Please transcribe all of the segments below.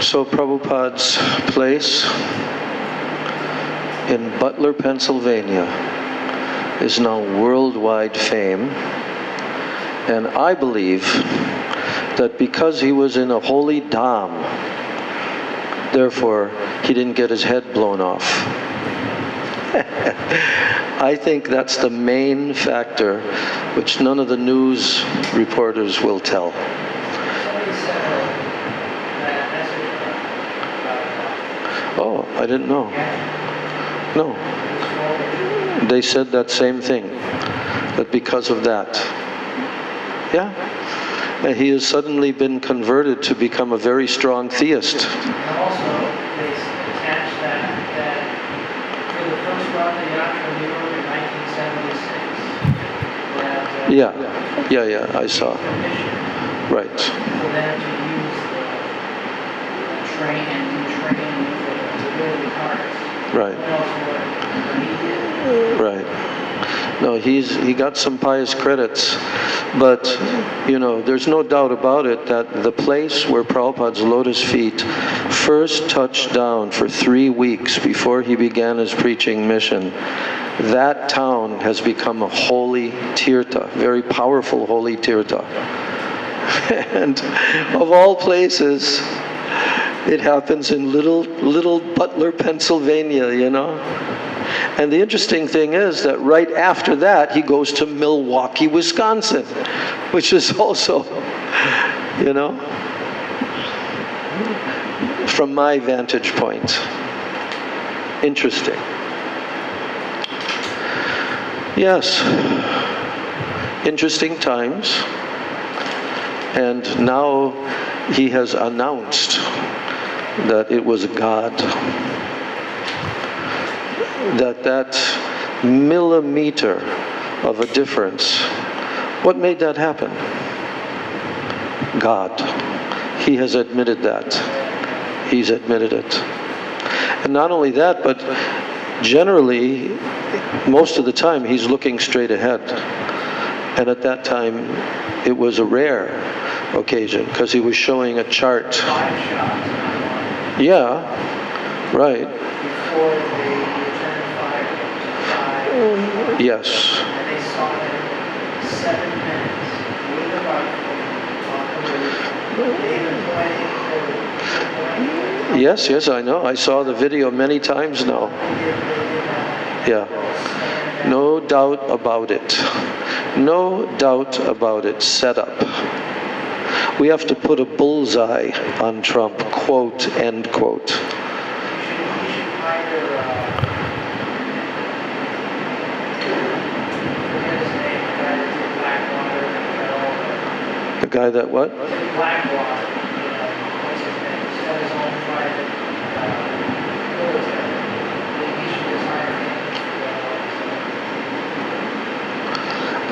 So Prabhupada's place in Butler, Pennsylvania is now worldwide fame. And I believe that because he was in a holy dham, therefore he didn't get his head blown off. I think that's the main factor, which none of the news reporters will tell. Oh, I didn't know. No. They said that same thing, that because of that. Yeah. And he has suddenly been converted to become a very strong theist. And also, they attached that for the first Ratha Yatra in New York in 1976. Yeah, I saw. Right. For them to use the train and do training for the really cars. Right. Right. No, he got some pious credits, but there's no doubt about it that the place where Prabhupada's lotus feet first touched down for 3 weeks before he began his preaching mission, that town has become a holy tirtha, very powerful holy tirtha. And of all places, it happens in little Butler, Pennsylvania, And the interesting thing is that right after that, he goes to Milwaukee, Wisconsin, which is also, from my vantage point, interesting. Yes, interesting times. And now he has announced that it was God. That millimeter of a difference, what made that happen? God. He has admitted that. He's admitted it. And not only that, but generally, most of the time, he's looking straight ahead. And at that time, it was a rare occasion, because he was showing a chart. Yeah, right. Yes. And they saw him 7 minutes with a rifle on the roof. Yes, I know. I saw the video many times now. Yeah. No doubt about it. No doubt about it. Set up. We have to put a bullseye on Trump, quote, end quote. The guy that what? Blackwater. What's his name? He's got his own private military. He should just hire him.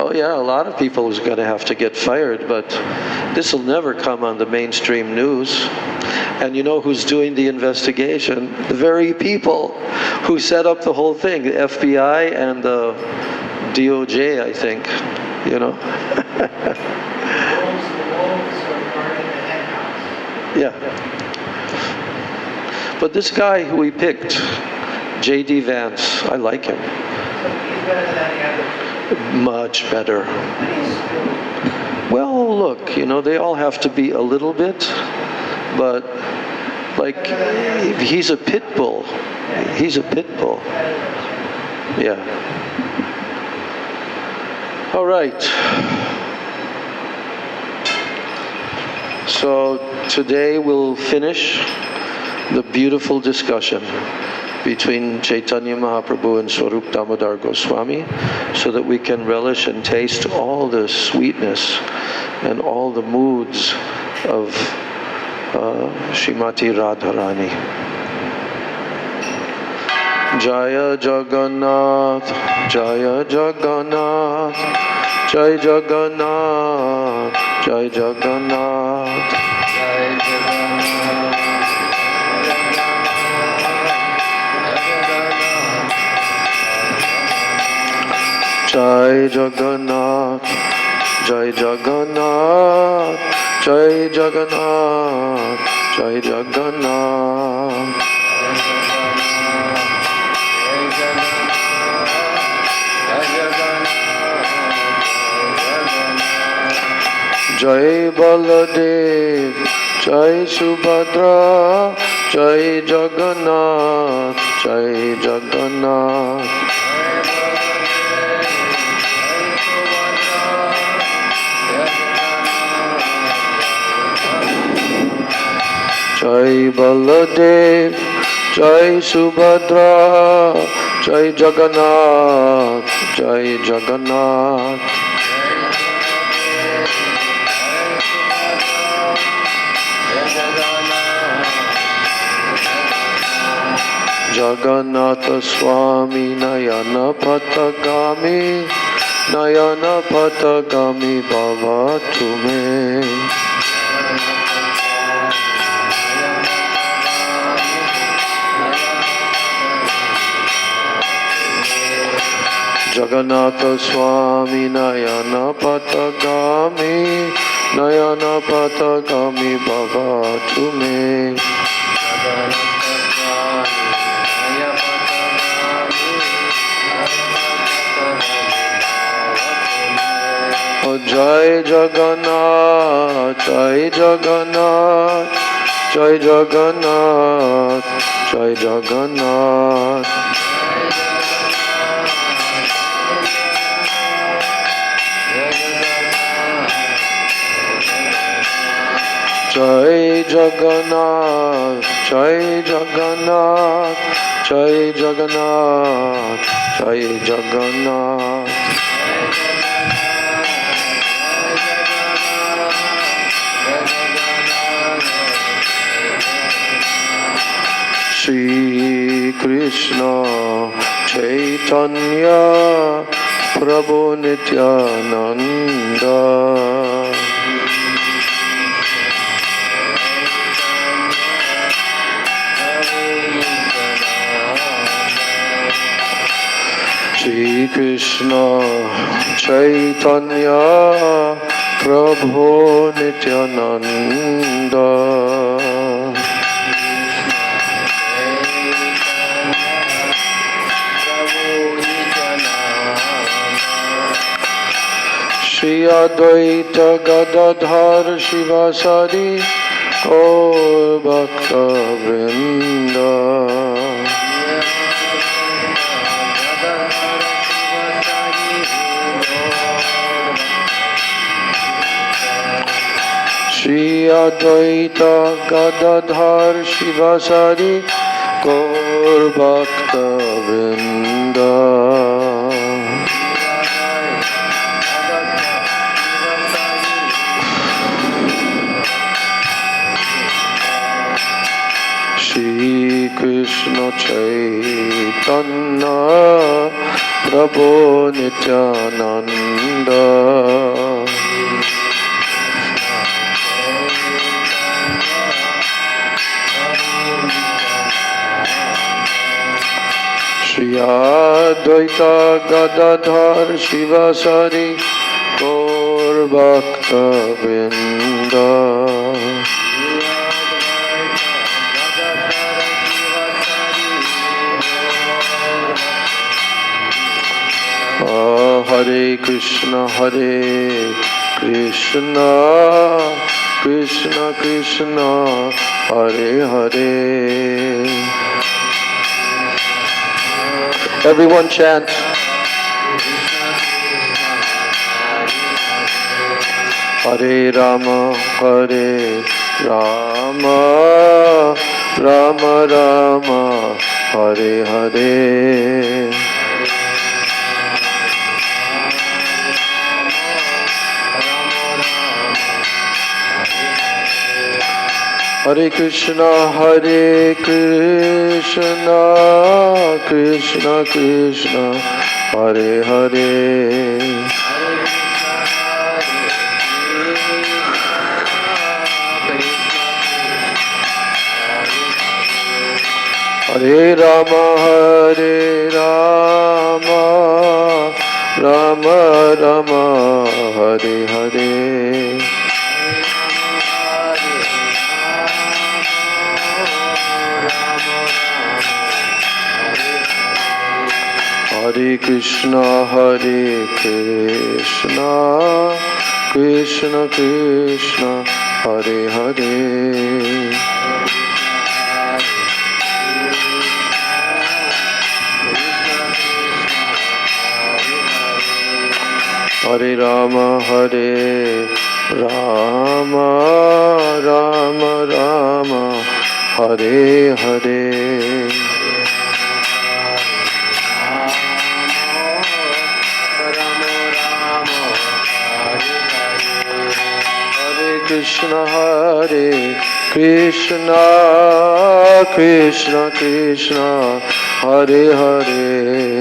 Oh yeah, a lot of people is going to have to get fired, but this will never come on the mainstream news. And you know who's doing the investigation? The very people who set up the whole thing, the FBI and the DOJ, I think, Yeah. But this guy who we picked, J.D. Vance, I like him. He's better than any other. Much better. Well, look, they all have to be a little bit, but he's a pit bull. He's a pit bull. Yeah. All right. So today we'll finish the beautiful discussion between Chaitanya Mahaprabhu and Swarup Damodar Goswami, so that we can relish and taste all the sweetness and all the moods of Srimati Radharani. Jaya Jagannath, Jaya Jagannath, Jai Jagannath, Jai Jagannath, Jai Jagannath. Jai Jagannath, Jai Jagannath, Jai Jagannath, Jai Jagannath. Jai Baladev, Jai Subhadra, Jai Jagannath, Jai Jagannath. Jai Baladev, Jai Subhadra, Jai Jagannath, Jai Jagannath. Jagannatha Swami Nayana Patagami, Nayana Patagami Bhava Tume. Jagannatha Swami Nayana Patagami, Nayana Patagami Bhava Tume. Jai Jagannath, Jai Jagannath, Jai Jagannath, Jai Jagannath. Jai Jagannath, Jai Jagannath, Jai Jagannath, Jai Jagannath. Shri Krishna Chaitanya Prabhu Nityananda Shri Krishna Chaitanya Prabhu Nityananda Shri Advaita Gadadhar Shivasari Gaur Bhakta Vrinda Shri Advaita Gadadhar Shivasari Gaur Bhakta Vrinda Shri Krishna Chaitanya Prabhu Nityananda Shri Advaita Gadadhar Shivasari Gaur Bhakta Vrinda Hare Krishna Krishna Krishna Hare Hare. Everyone chant. Hare Rama, Rama Rama, Hare Hare. Hare Krishna, Krishna Krishna, Hare Hare. Hare Rama, Rama Rama, Hare Hare. Krishna, Krishna Krishna, Hare Hare, Hare Rama, Rama Rama, Hare Hare. Krishna, Krishna Krishna, Hare Hare,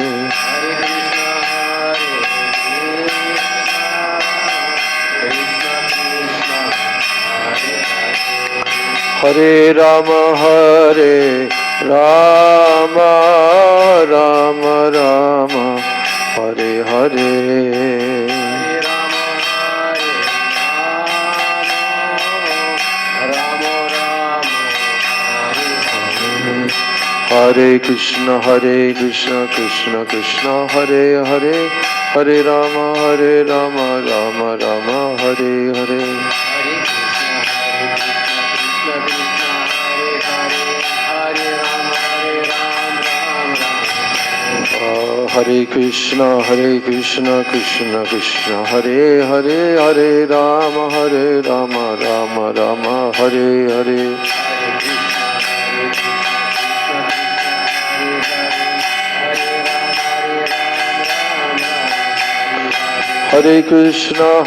Hare Rama, Rama Rama, Hare Hare, Hare Krishna, Krishna Krishna, Hare Hare, Hare Rama, Rama Rama, Hare Hare, Hare Krishna, Krishna Krishna, Hare Hare, Hare Rama, Rama Rama, Hare Hare, Hare Krishna,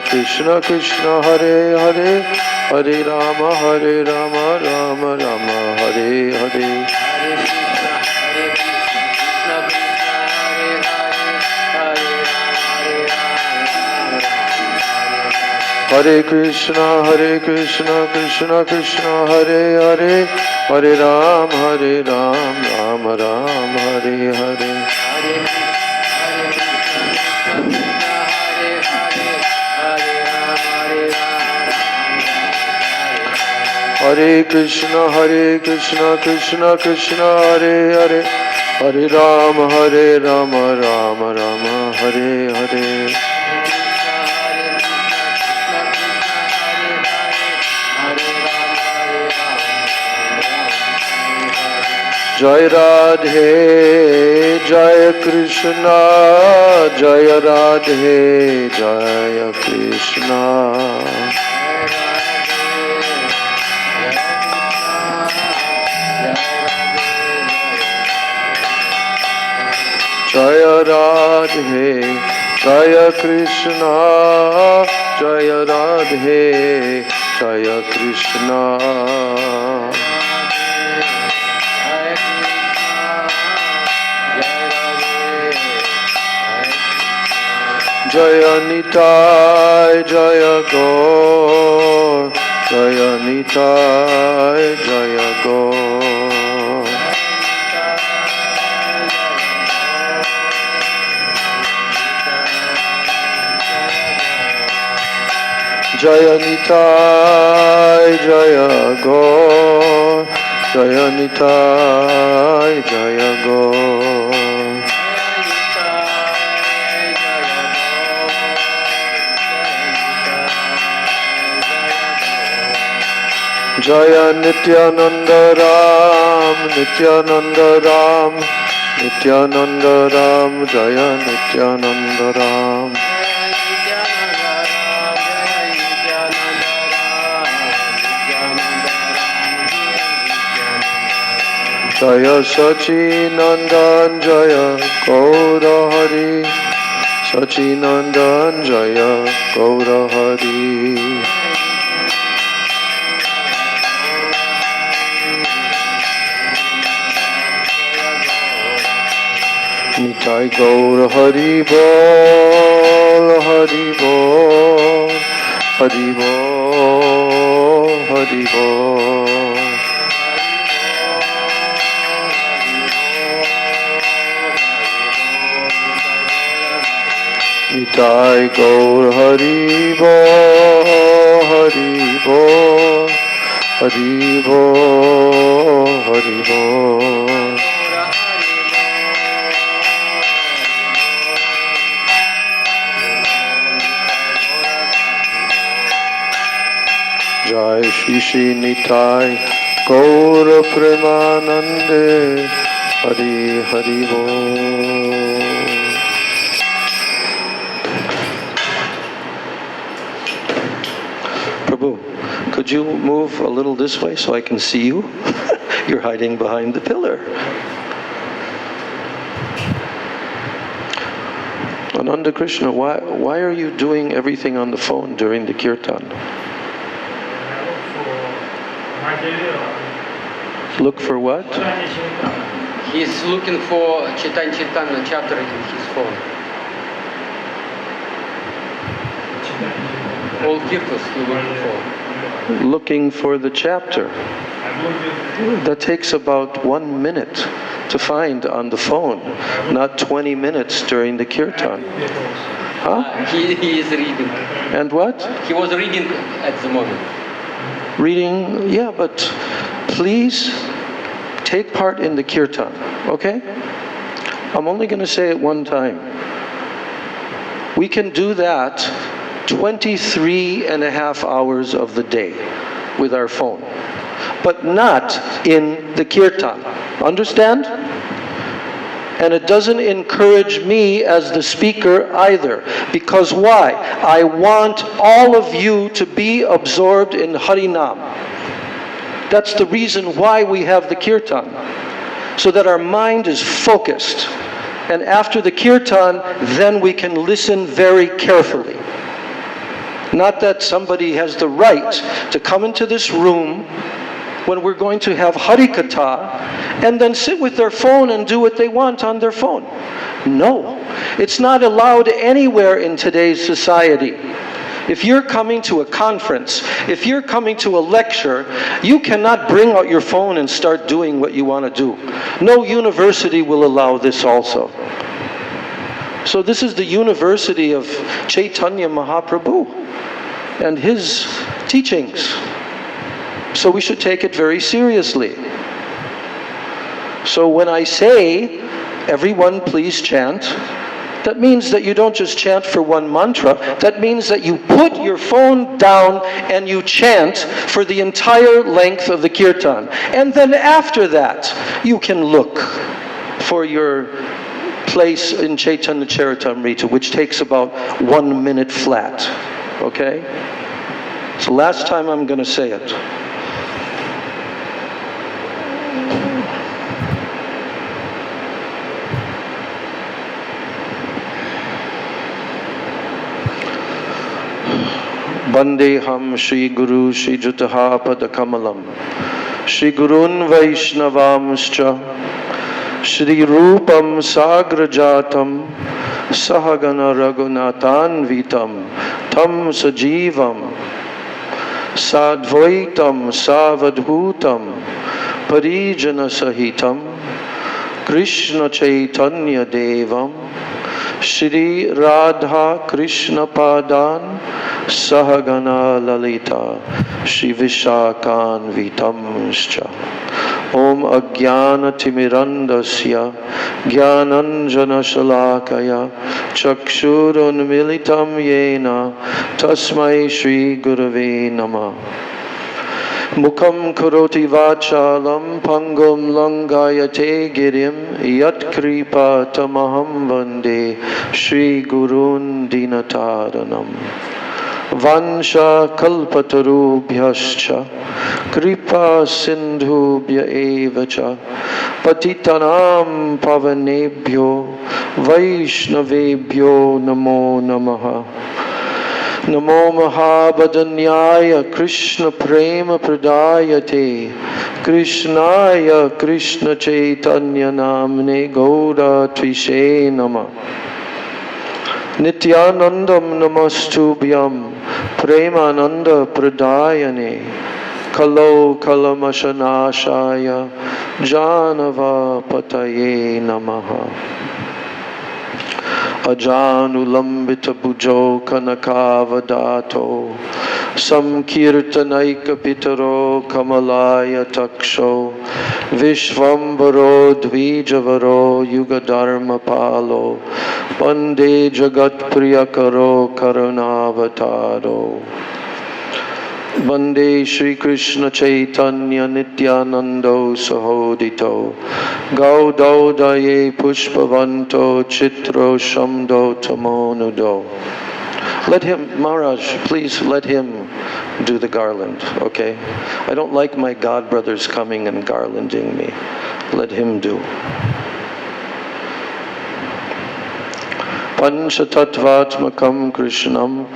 Krishna Krishna, Hare Hare, Hare Rama, Rama Rama, Hare Hare, Hare Krishna, Krishna Krishna, Hare Hare, Hare Rama, Rama Rama, Hare Hare, Hare Krishna, Krishna Krishna, Hare Hare, Hare Rama, Rama Rama, Hare Hare, Jai Radhe, Jai Krishna, Jai Radhe, Jai Krishna, Jaya Radhe, Jaya Krishna, Jaya Radhe, Jaya Krishna, Jaya Nitai, Jaya Gaur, Jaya Nitai, Jaya Gaur, Jaya Nitai, Jaya Gaur, Jaya Nitai, Jaya Gaur, Jaya Nityananda Ram, Nityananda Ram, Nityananda Ram, Jaya Nityananda Ram, Jaya Sachinandan, Jaya Gaura Hari, Sachinandan, Jaya Gaura Hari, Nitai Gaur Hari Bol, Hari Bol, Hari Bol, Hari Bol, Nitai Gaur Hari Bol, Hari Bol, Hari Bol, Hari Bol, Jai Shri Shri Nitai Gaura Premanande Hari Hari Bol. Prabhu, could you move a little this way so I can see you? You're hiding behind the pillar. Ananda Krishna, why are you doing everything on the phone during the kirtan? Look for what? He's looking for Chaitanya Chaitanya chapter in his phone. All kirtans he's looking for. Looking for the chapter. That takes about 1 minute to find on the phone, not 20 minutes during the kirtan. Huh? He is reading. And what? He was reading at the moment. Reading, yeah, but please take part in the kirtan, okay? I'm only going to say it one time. We can do that 23 and a half hours of the day with our phone, but not in the kirtan. Understand? And it doesn't encourage me as the speaker either. Because why? I want all of you to be absorbed in Harinam. That's the reason why we have the kirtan. So that our mind is focused. And after the kirtan, then we can listen very carefully. Not that somebody has the right to come into this room when we're going to have Harikatha and then sit with their phone and do what they want on their phone. No, it's not allowed anywhere in today's society. If you're coming to a conference, if you're coming to a lecture, you cannot bring out your phone and start doing what you want to do. No university will allow this also. So this is the university of Chaitanya Mahaprabhu and his teachings. So we should take it very seriously. So when I say, everyone please chant, that means that you don't just chant for one mantra. That means that you put your phone down and you chant for the entire length of the kirtan. And then after that, you can look for your place in Chaitanya Charitamrita, which takes about 1 minute flat. Okay? So last time I'm going to say it. Bandeham Shri Guru Shri Jutaha Padakamalam Shri Gurun Vaishnavamscha Shri Rupam Sagrajatam Sahagana Raghunathan Vitam Tam Sajivam Sadvaitam Savadhutam Parijana Sahitam Krishna Chaitanya Devam Shri Radha Krishna Padan Sahagana Lalita Shri Vishakan Vitamscha Om Ajnana Timirandasya Jnananjana Shalakaya Chakshurun Militam Yena Tasmai Shri Gurave Namah Mukham karoti vachalam pangum langayate girim yat kripa tamaham vande Shri Gurun dinataranam Vansha kalpatarubhyascha kripa sindhubhya evacha patitanam pavanebhyo vaishnavebhyo namo namaha Namo Mahabhadanyaya Krishna Prema Pradayate Krishnaya Krishna Chaitanya Namne Gauda Tvishe Nama Nityanandam Namastubhyam Premananda Pradayane Kalo Kalamashanashaya Janava Pataye Namaha Ajanulambita Bujo Kanakavadato Samkirtanaika Pitaro Kamalaya Taksho Vishvambaro Dvijavaro Yugadharma Palo Pande Jagat Priyakaro Karunavataro Vande Shri Krishna Chaitanya Nityanando Sahodito Gaudaudaye Pushpavanto Chitro Shamdo Tamonudo. Let him, Maharaj, please let him do the garland, okay? I don't like my god brothers coming and garlanding me. Let him do. Panchatattvatmakam Krishnam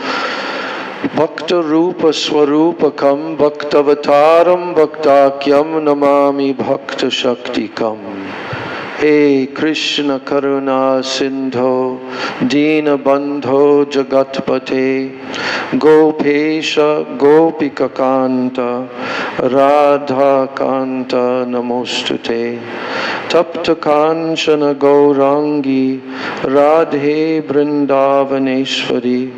Bhakta Rupa Swarupakam Bhaktavataram Bhaktakyam Namami Bhakta Shaktikam. He Krishna Karuna Sindho Dina Bandho Jagatpate Gopesha Gopika Kanta Radha Kanta Namostute Tapta Kanchana Gaurangi Radhe Brindavaneshwari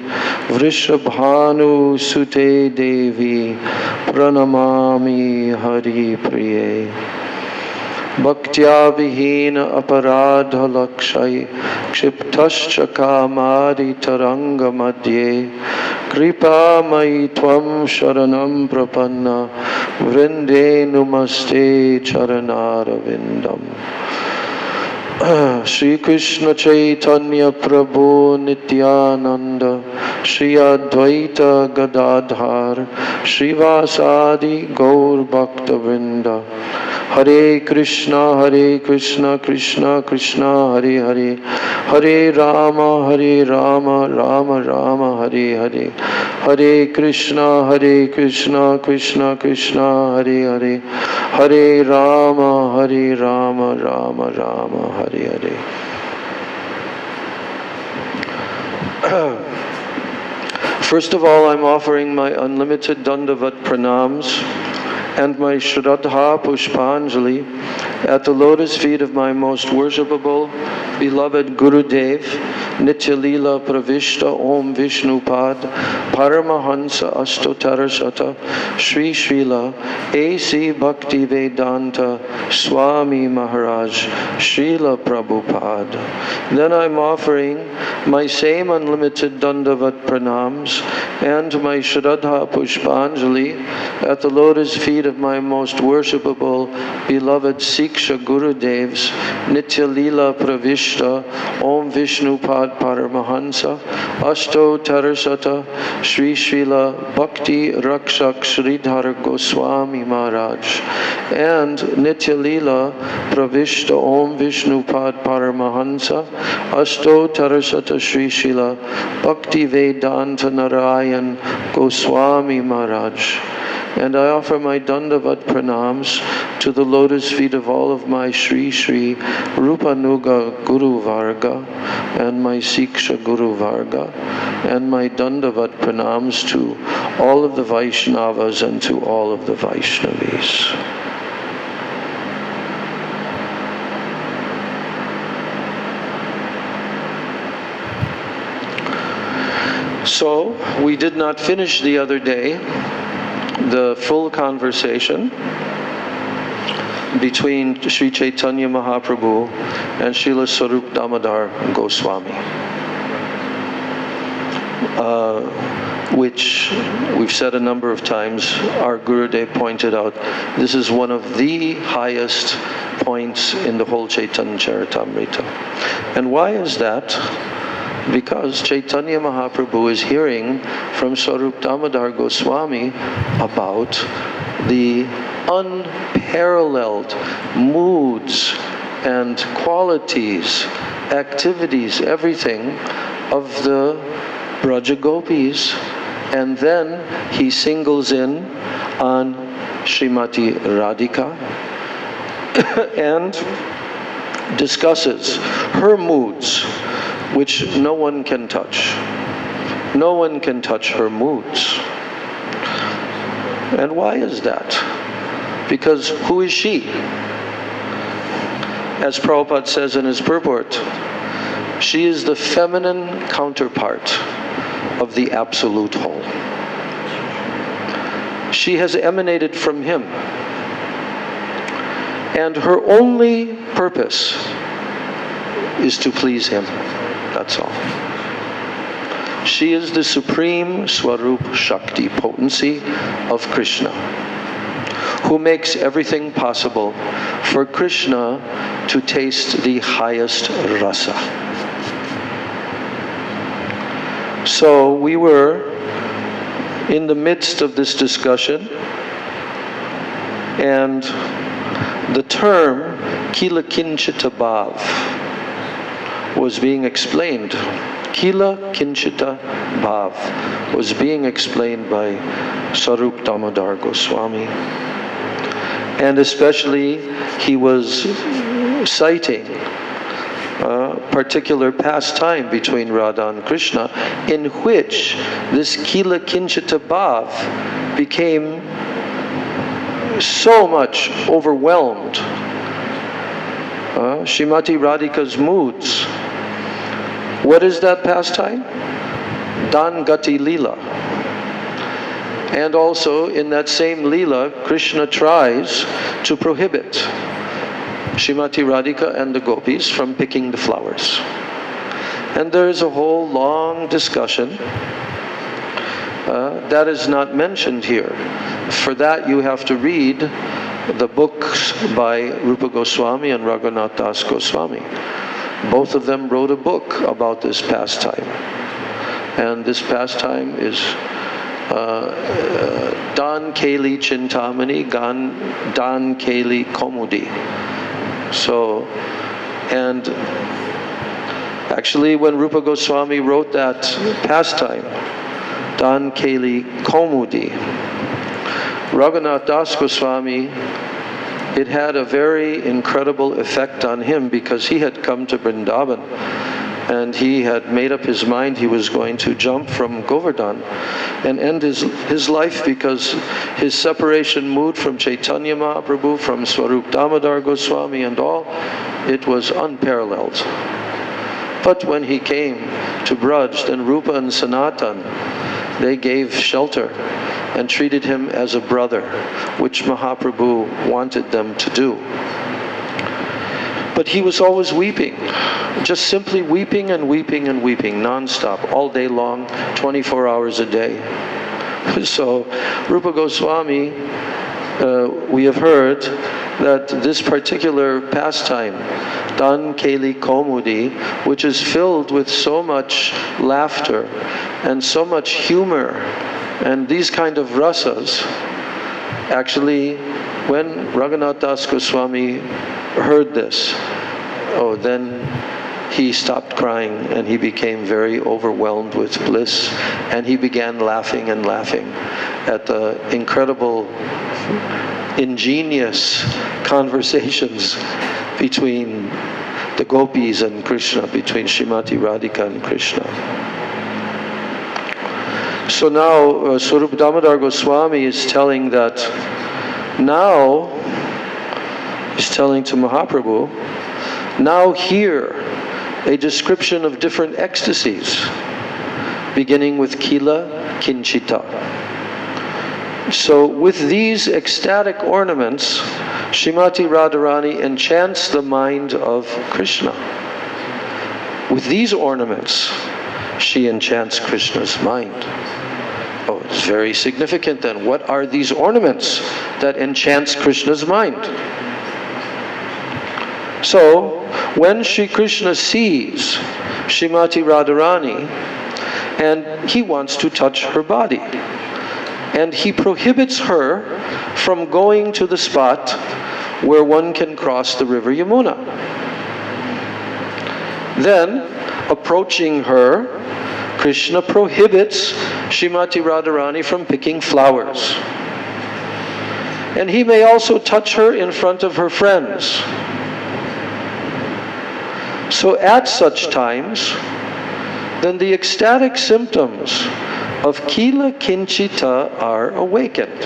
Vrishabhanu Sute Devi Pranamami Hari Priye Bhaktya Vihina Aparadha Lakshay Kshiptascha Kamari Taranga Madhye Kripa Mai Tvam Sharanam Prapanna Vrinde Numaste Charanara Vindam. Shri Krishna Chaitanya Prabhu Nityananda Shri Advaita Gadadhar Srivasadi Gaur Bhakta Vrinda Hare Krishna Krishna Krishna Hare Hare Hare Rama Rama Rama Hare Hare Hare Krishna Krishna Krishna Hare Hare Hare Rama Rama Rama Hare Hare. First of all, I'm offering my unlimited Dandavat pranams and my Shraddha Pushpanjali at the lotus feet of my most worshipable, beloved Gurudev, Nityalila Pravishta Om Vishnupad, Paramahansa Astotarashata, Sri Srila A.C. Bhakti Vedanta Swami Maharaj, Srila Prabhupada. Then I'm offering my same unlimited Dandavat pranams and my Shraddha Pushpanjali at the lotus feet of my most worshipable, beloved Siksha Gurudevs, Nityalila Pravishta, Om Vishnupad Paramahansa, Ashto Tarasata, Sri Srila Bhakti Rakshak Sridhar Goswami Maharaj, and Nityalila Pravishta Om Vishnupad Paramahansa, Ashto Tarasata Sri Srila Bhakti Vedanta Narayan Goswami Maharaj. And I offer my Dandavat pranams to the lotus feet of all of my Sri Sri Rupanuga Guru Varga and my Siksha Guru Varga, and my Dandavat pranams to all of the Vaishnavas and to all of the Vaishnavis. So, we did not finish the other day the full conversation between Sri Chaitanya Mahaprabhu and Srila Sarup Damodar Goswami, which we've said a number of times. Our Gurudev pointed out this is one of the highest points in the whole Chaitanya Charitamrita. And why is that? Because Chaitanya Mahaprabhu is hearing from Sarup Damodar Goswami about the unparalleled moods and qualities, activities, everything of the Braja Gopis. And then he singles in on Srimati Radhika and discusses her moods, which no one can touch. No one can touch her moods. And why is that? Because who is she? As Prabhupada says in his purport, she is the feminine counterpart of the Absolute Whole. She has emanated from him. And her only purpose is to please him. That's all. She is the supreme Swarup Shakti, potency of Krishna, who makes everything possible for Krishna to taste the highest rasa. So we were in the midst of this discussion, and the term Kila Kinchita Bhav was being explained. Kila Kinchita Bhav was being explained by Swarup Damodar Goswami. And especially he was citing a particular pastime between Radha and Krishna, in which this Kila Kinchita Bhav became so much overwhelmed. Srimati Radhika's moods. What is that pastime? Dan Gati Leela. And also in that same Leela, Krishna tries to prohibit Srimati Radhika and the gopis from picking the flowers. And there is a whole long discussion that is not mentioned here. For that you have to read the books by Rupa Goswami and Raghunath Das Goswami. Both of them wrote a book about this pastime. And this pastime is Dan Keli Chintamani, Dan Keli Komudi. So, and actually when Rupa Goswami wrote that pastime, Dan Keli Komudi, Raghunath Das Goswami, it had a very incredible effect on him, because he had come to Vrindavan and he had made up his mind he was going to jump from Govardhan and end his life, because his separation mood from Chaitanya Mahaprabhu, from Swarup Damodar Goswami and all, it was unparalleled. But when he came to Braj, then Rupa and Sanatan, they gave shelter and treated him as a brother, which Mahaprabhu wanted them to do. But he was always weeping, just simply weeping and weeping and weeping, non-stop, all day long, 24 hours a day. So Rupa Goswami, we have heard that this particular pastime, Dan Keli Komudi, which is filled with so much laughter and so much humor and these kind of rasas, actually when Raghunath Das Goswami heard this, then he stopped crying and he became very overwhelmed with bliss, and he began laughing and laughing at the incredible, ingenious conversations between the gopis and Krishna, between Srimati Radhika and Krishna. So now Swarup Damodar Goswami is telling that now, he's telling to Mahaprabhu, now hear a description of different ecstasies, beginning with Kila Kinchita. So with these ecstatic ornaments, Srimati Radharani enchants the mind of Krishna. With these ornaments, she enchants Krishna's mind. Oh, it's very significant then. What are these ornaments that enchants Krishna's mind? So, when Sri Krishna sees Srimati Radharani, and he wants to touch her body, and he prohibits her from going to the spot where one can cross the river Yamuna. Then, approaching her, Krishna prohibits Srimati Radharani from picking flowers. And he may also touch her in front of her friends. So at such times, then the ecstatic symptoms of Kila Kinchita are awakened.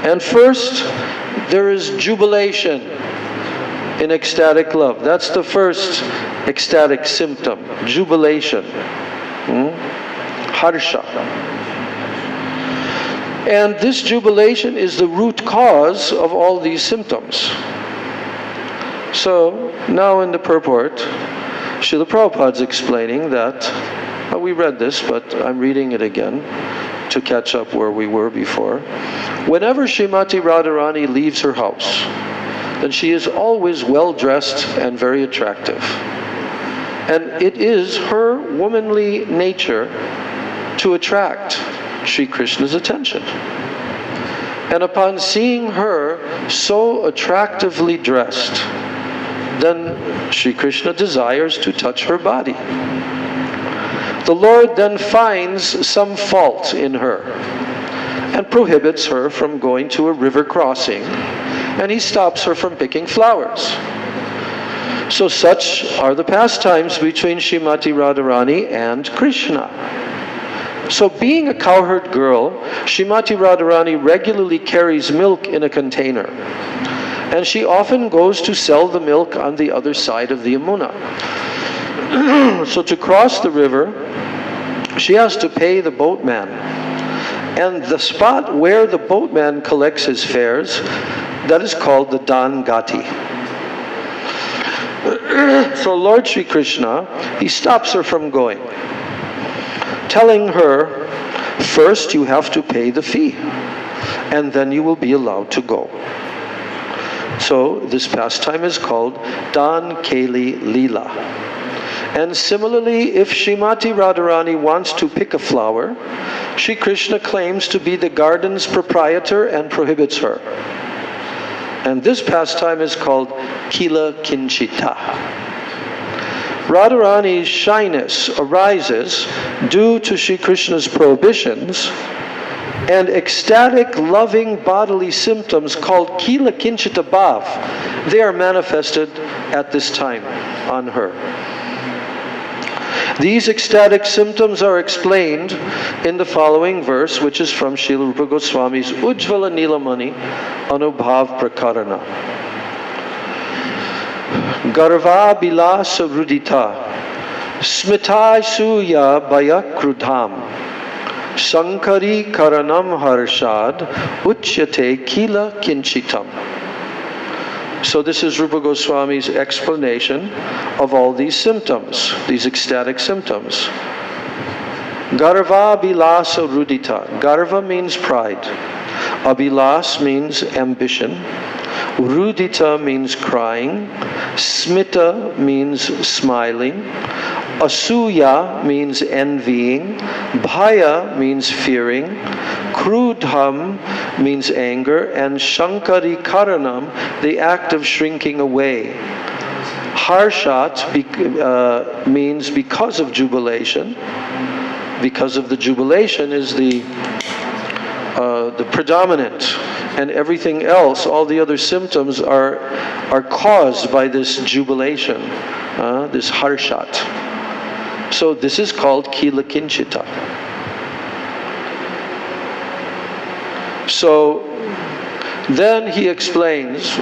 And first, there is jubilation in ecstatic love. That's the first ecstatic symptom, jubilation. Harsha. And this jubilation is the root cause of all these symptoms. So, now in the purport, Srila Prabhupada is explaining that We read this, but I'm reading it again to catch up where we were before. Whenever Srimati Radharani leaves her house, then she is always well-dressed and very attractive. And it is her womanly nature to attract Sri Krishna's attention. And upon seeing her so attractively dressed, then Sri Krishna desires to touch her body. The Lord then finds some fault in her and prohibits her from going to a river crossing, and he stops her from picking flowers. So such are the pastimes between Srimati Radharani and Krishna. So being a cowherd girl, Srimati Radharani regularly carries milk in a container, and she often goes to sell the milk on the other side of the Yamuna. So to cross the river, she has to pay the boatman. And the spot where the boatman collects his fares, that is called the Dan Gati. So Lord Sri Krishna, he stops her from going, telling her, first you have to pay the fee, and then you will be allowed to go. So this pastime is called Dan Keli Leela. And similarly, if Srimati Radharani wants to pick a flower, Sri Krishna claims to be the garden's proprietor and prohibits her. And this pastime is called Kila Kinchita. Radharani's shyness arises due to Sri Krishna's prohibitions, and ecstatic, loving bodily symptoms called Kila Kinchita Bhav, they are manifested at this time on her. These ecstatic symptoms are explained in the following verse, which is from Srila Rupa Goswami's Ujjvala Nilamani Anubhav Prakarana. Garva Bilasa Rudita Smitai Suya Bayakrudham Sankari Karanam Harshad Uchyate Kila Kinchitam. So this is Rupa Goswami's explanation of all these symptoms, these ecstatic symptoms. Garva Bilasa Rudita. Garva means pride. Abhilas means ambition. Rudita means crying. Smita means smiling. Asuya means envying. Bhaya means fearing. Krudham means anger. And Shankari Karanam, the act of shrinking away. Harshat means because of jubilation. Because of the jubilation is the predominant, and everything else, all the other symptoms are caused by this jubilation, this harshat. So this is called Kila Kinchita. So then he explains,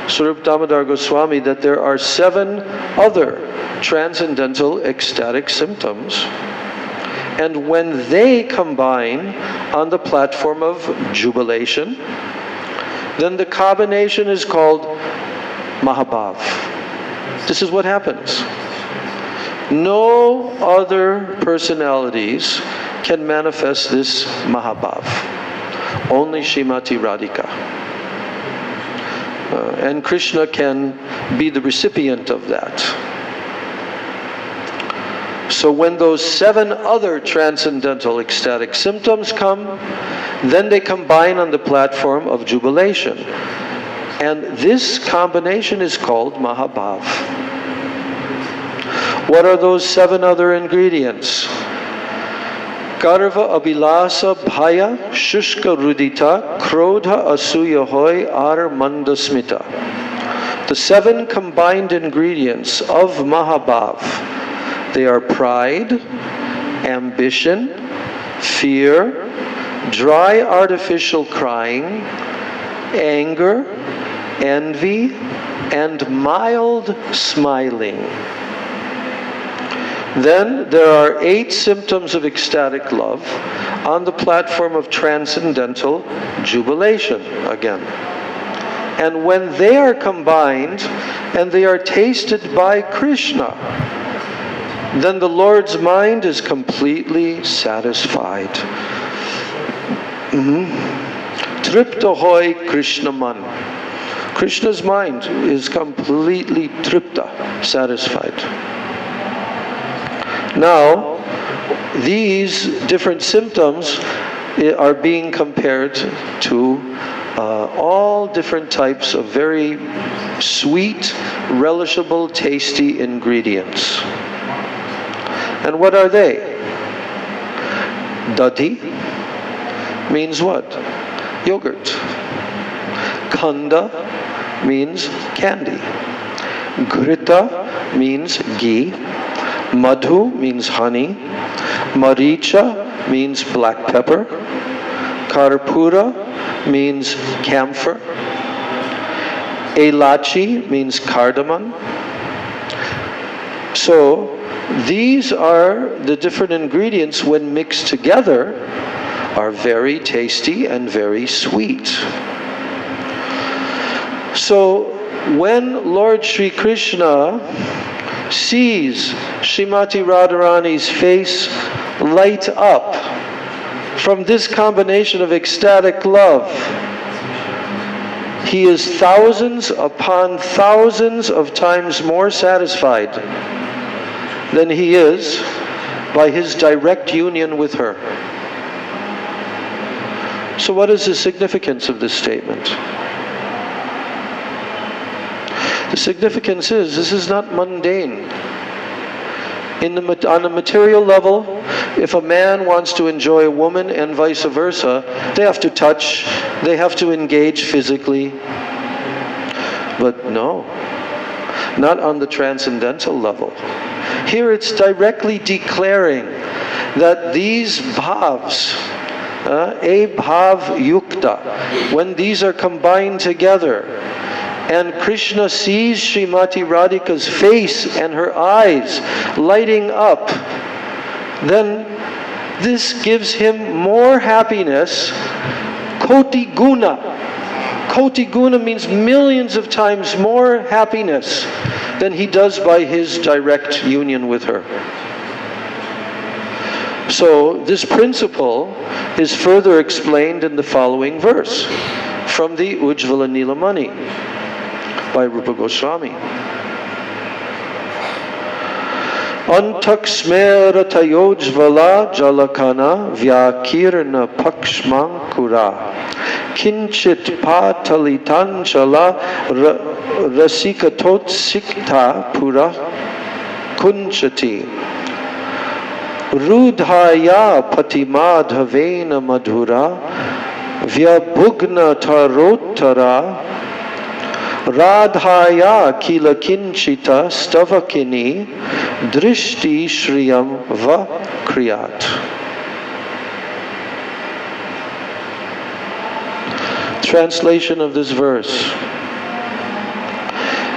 Swarup Damodar Goswami, that there are 7 other transcendental ecstatic symptoms. And when they combine on the platform of jubilation, then the combination is called Mahabhav. This is what happens. No other personalities can manifest this Mahabhav. Only Srimati Radhika. And Krishna can be the recipient of that. So when those 7 other transcendental ecstatic symptoms come, then they combine on the platform of jubilation. And this combination is called Mahabhav. What are those 7 other ingredients? Garva, Abhilasa, Bhaya, Shushka Rudita, Krodha, Asuya Hoy, Ar Mandasmita. The 7 combined ingredients of Mahabhav. They are pride, ambition, fear, dry artificial crying, anger, envy, and mild smiling. Then there are 8 symptoms of ecstatic love on the platform of transcendental jubilation again. And when they are combined and they are tasted by Krishna, then the Lord's mind is completely satisfied. Tripta hoy Krishna man. Krishna's mind is completely tripta, satisfied. Now, these different symptoms are being compared to all different types of very sweet, relishable, tasty ingredients. And what are they? Dadhi means what? Yogurt. Khanda means candy. Grita means ghee. Madhu means honey. Maricha means black pepper. Karpura means camphor. Elachi means cardamom. So these are the different ingredients when mixed together are very tasty and very sweet. So when Lord Sri Krishna sees Srimati Radharani's face light up from this combination of ecstatic love, he is thousands upon thousands of times more satisfied than he is by his direct union with her. So what is the significance of this statement? The significance is, this is not mundane. On a material level, if a man wants to enjoy a woman and vice versa, they have to touch, they have to engage physically. But no, not on the transcendental level. Here it's directly declaring that these bhavs, bhav yukta, when these are combined together, and Krishna sees Srimati Radhika's face and her eyes lighting up, then this gives him more happiness, koti guna. Koti guna means millions of times more happiness than he does by his direct union with her. So this principle is further explained in the following verse from the Ujjvala Nilamani by Rupa Goswami. Antaksmera tayojvala jalakana vyakirna pakshmankura kinchit patalitanjala rasikatotsikta pura kunchati rudhaya patimadhavena madhura vyabhugna tarotara Radhaya kila kinchita stavakini drishti shriyam va kriyat. Translation of this verse.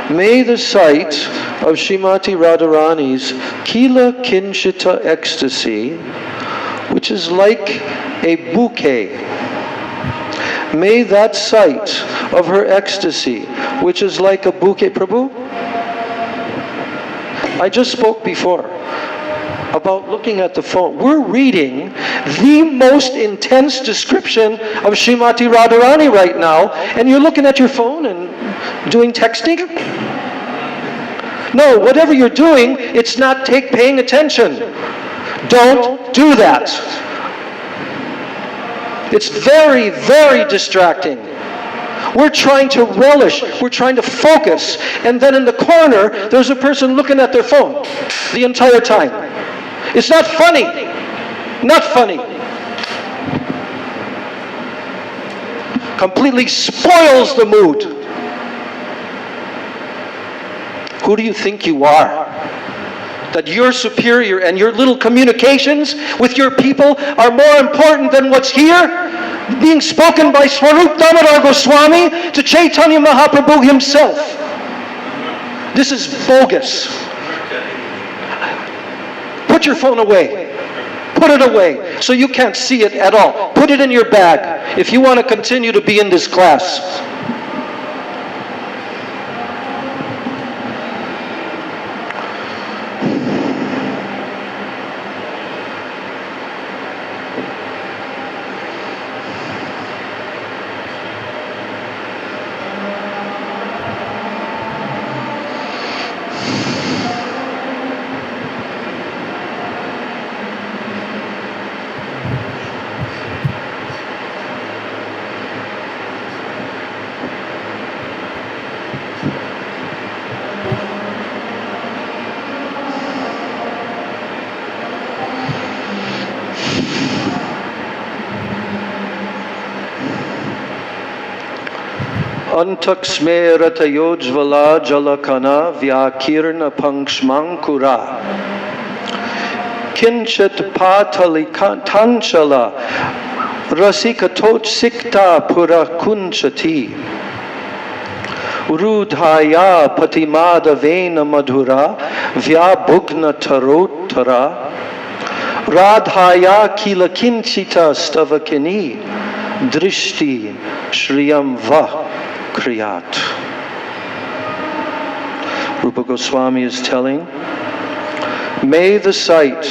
May the sight of Srimati Radharani's kila kinchita ecstasy, which is like a bouquet, may that sight of her ecstasy, which is like a bouquet. Prabhu, I just spoke before about looking at the phone. We're reading the most intense description of Srimati Radharani right now, and you're looking at your phone and doing texting? No, whatever you're doing, it's not paying attention. Don't do that. It's very, very distracting. We're trying to relish, we're trying to focus, and then in the corner, there's a person looking at their phone the entire time. It's not funny. Not funny. Completely spoils the mood. Who do you think you are? That you're superior and your little communications with your people are more important than what's here? Being spoken by Swarup Damodar Goswami to Chaitanya Mahaprabhu himself. This is bogus. Put your phone away. Put it away so you can't see it at all. Put it in your bag if you want to continue to be in this class. Antak smerata yojvala jalakana vyakirna pankshmankura. Kinchit patali tanchala rasikatot sikta purakunchati. Rudhaya patimada vena madhura vyabhugna tarotara. Radhaya kila kinchita stavakini drishti shriyam va kriyat. Rupa Goswami is telling, may the sight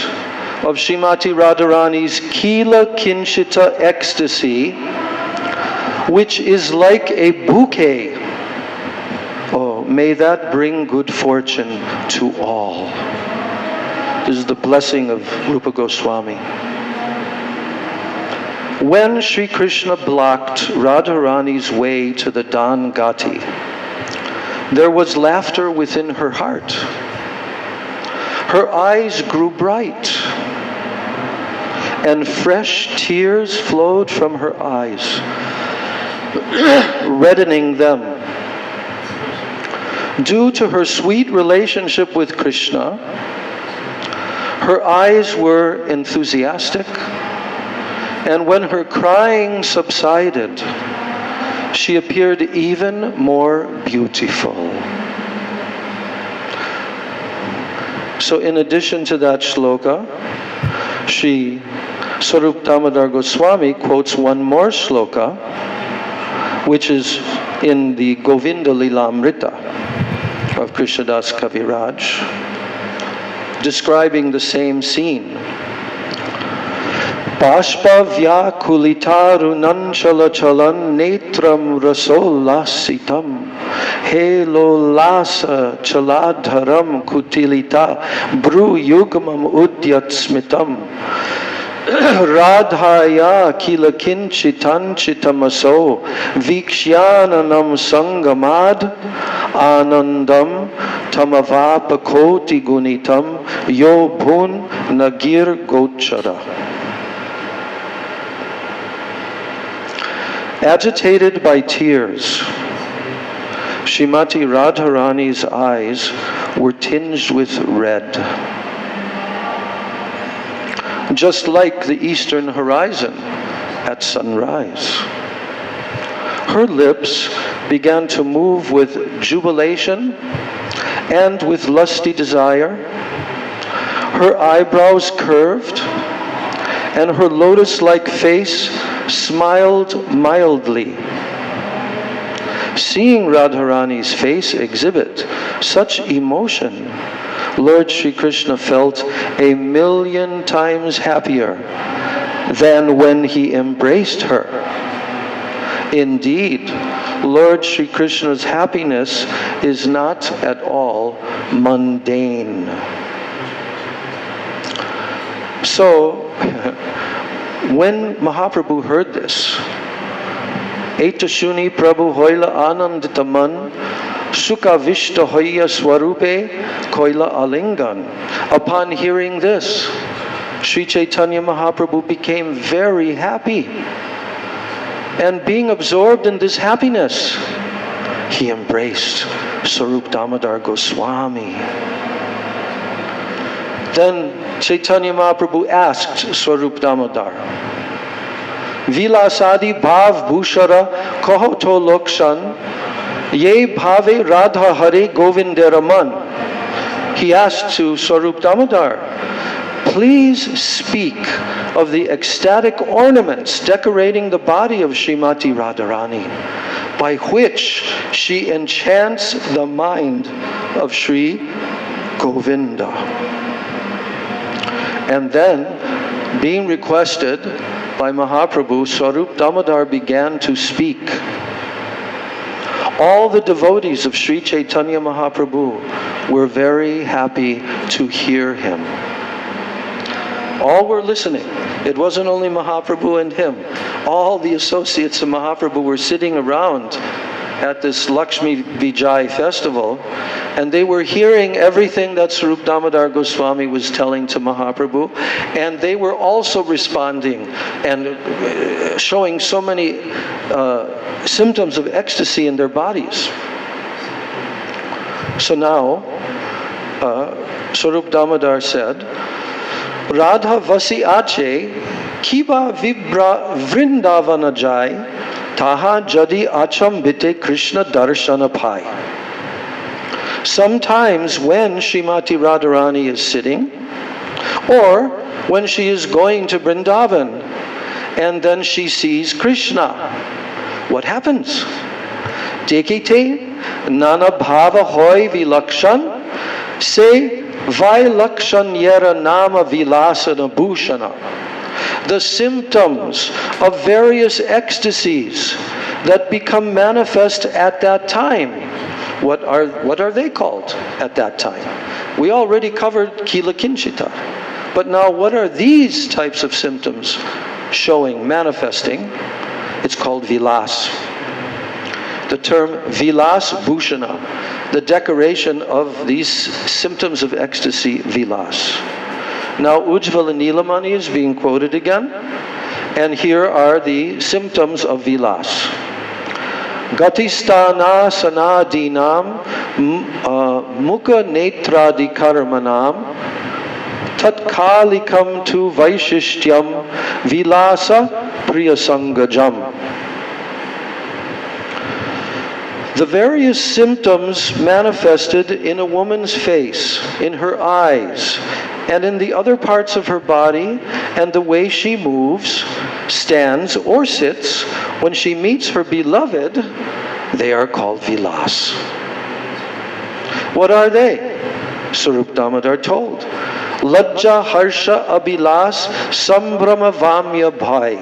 of Srimati Radharani's Kila Kinchita ecstasy, which is like a bouquet, oh, may that bring good fortune to all. This is the blessing of Rupa Goswami. When Sri Krishna blocked Radharani's way to the Dan Gati, there was laughter within her heart. Her eyes grew bright, and fresh tears flowed from her eyes, reddening them. Due to her sweet relationship with Krishna, her eyes were enthusiastic, and when her crying subsided, she appeared even more beautiful. So in addition to that shloka, Sri Swarup Damodar Goswami quotes one more shloka, which is in the Govinda Lilamrita of Krishnadas Kaviraj, describing the same scene. Bashpa vyakulitaru nanchala chalan netram rasolasitam helolasa chaladharam kutilita bru yugmam udyat smitam radhaya kila kinchitanchitamaso vikshyananam sangamad anandam tamavapakoti gunitam yo bhun nagir gochara. Agitated by tears, Srimati Radharani's eyes were tinged with red, just like the eastern horizon at sunrise. Her lips began to move with jubilation and with lusty desire. Her eyebrows curved, and her lotus-like face smiled mildly. Seeing Radharani's face exhibit such emotion, Lord Sri Krishna felt 1,000,000 times happier than when he embraced her. Indeed, Lord Sri Krishna's happiness is not at all mundane. So, when Mahaprabhu heard this, Etashuni Prabhu Hoila Ananditaman Sukha Vishta Hoya Swarupe Koila Alingan. Upon hearing this, Sri Chaitanya Mahaprabhu became very happy. And being absorbed in this happiness, he embraced Swarup Damodar Goswami. Then Chaitanya Mahaprabhu asked Swarup Damodar, Vilasadi bhav bhushara kahoto lokshan ye bhave radha hare govindaraman. He asked to Swarup Damodar, please speak of the ecstatic ornaments decorating the body of Srimati Radharani, by which she enchants the mind of Sri Govinda. And then, being requested by Mahaprabhu, Swarup Damodar began to speak. All the devotees of Sri Chaitanya Mahaprabhu were very happy to hear him. All were listening. It wasn't only Mahaprabhu and him. All the associates of Mahaprabhu were sitting around at this Lakshmi Vijay festival, and they were hearing everything that Swarup Damodar Goswami was telling to Mahaprabhu, and they were also responding and showing so many symptoms of ecstasy in their bodies. So now, Swarup Damodar said, Radha vasi ache, kiba vibra vrindavana jai, taha jadi acham bite Krishna darshana pai. Sometimes when Srimati Radharani is sitting, or when she is going to Vrindavan, and then she sees Krishna, what happens? Dekite nana bhava hoy vilakshan, se vai lakshan yera nama vilasana bhushana. The symptoms of various ecstasies that become manifest at that time. What are they called at that time? We already covered Kila Kinchita. But now what are these types of symptoms showing, manifesting? It's called vilas. The term vilas bhushana, the decoration of these symptoms of ecstasy, vilas. Now Ujjvala Nilamani is being quoted again, and here are the symptoms of vilas. Gatistana sanadinam mukha netradi karmanam tatkalikam tu vaishishtyam vilasa priyasangajam. The various symptoms manifested in a woman's face, in her eyes, and in the other parts of her body, and the way she moves, stands, or sits when she meets her beloved, they are called vilas. What are they? Swarup Damodar told. Lajja harsha abhilas sambrama vamya bhai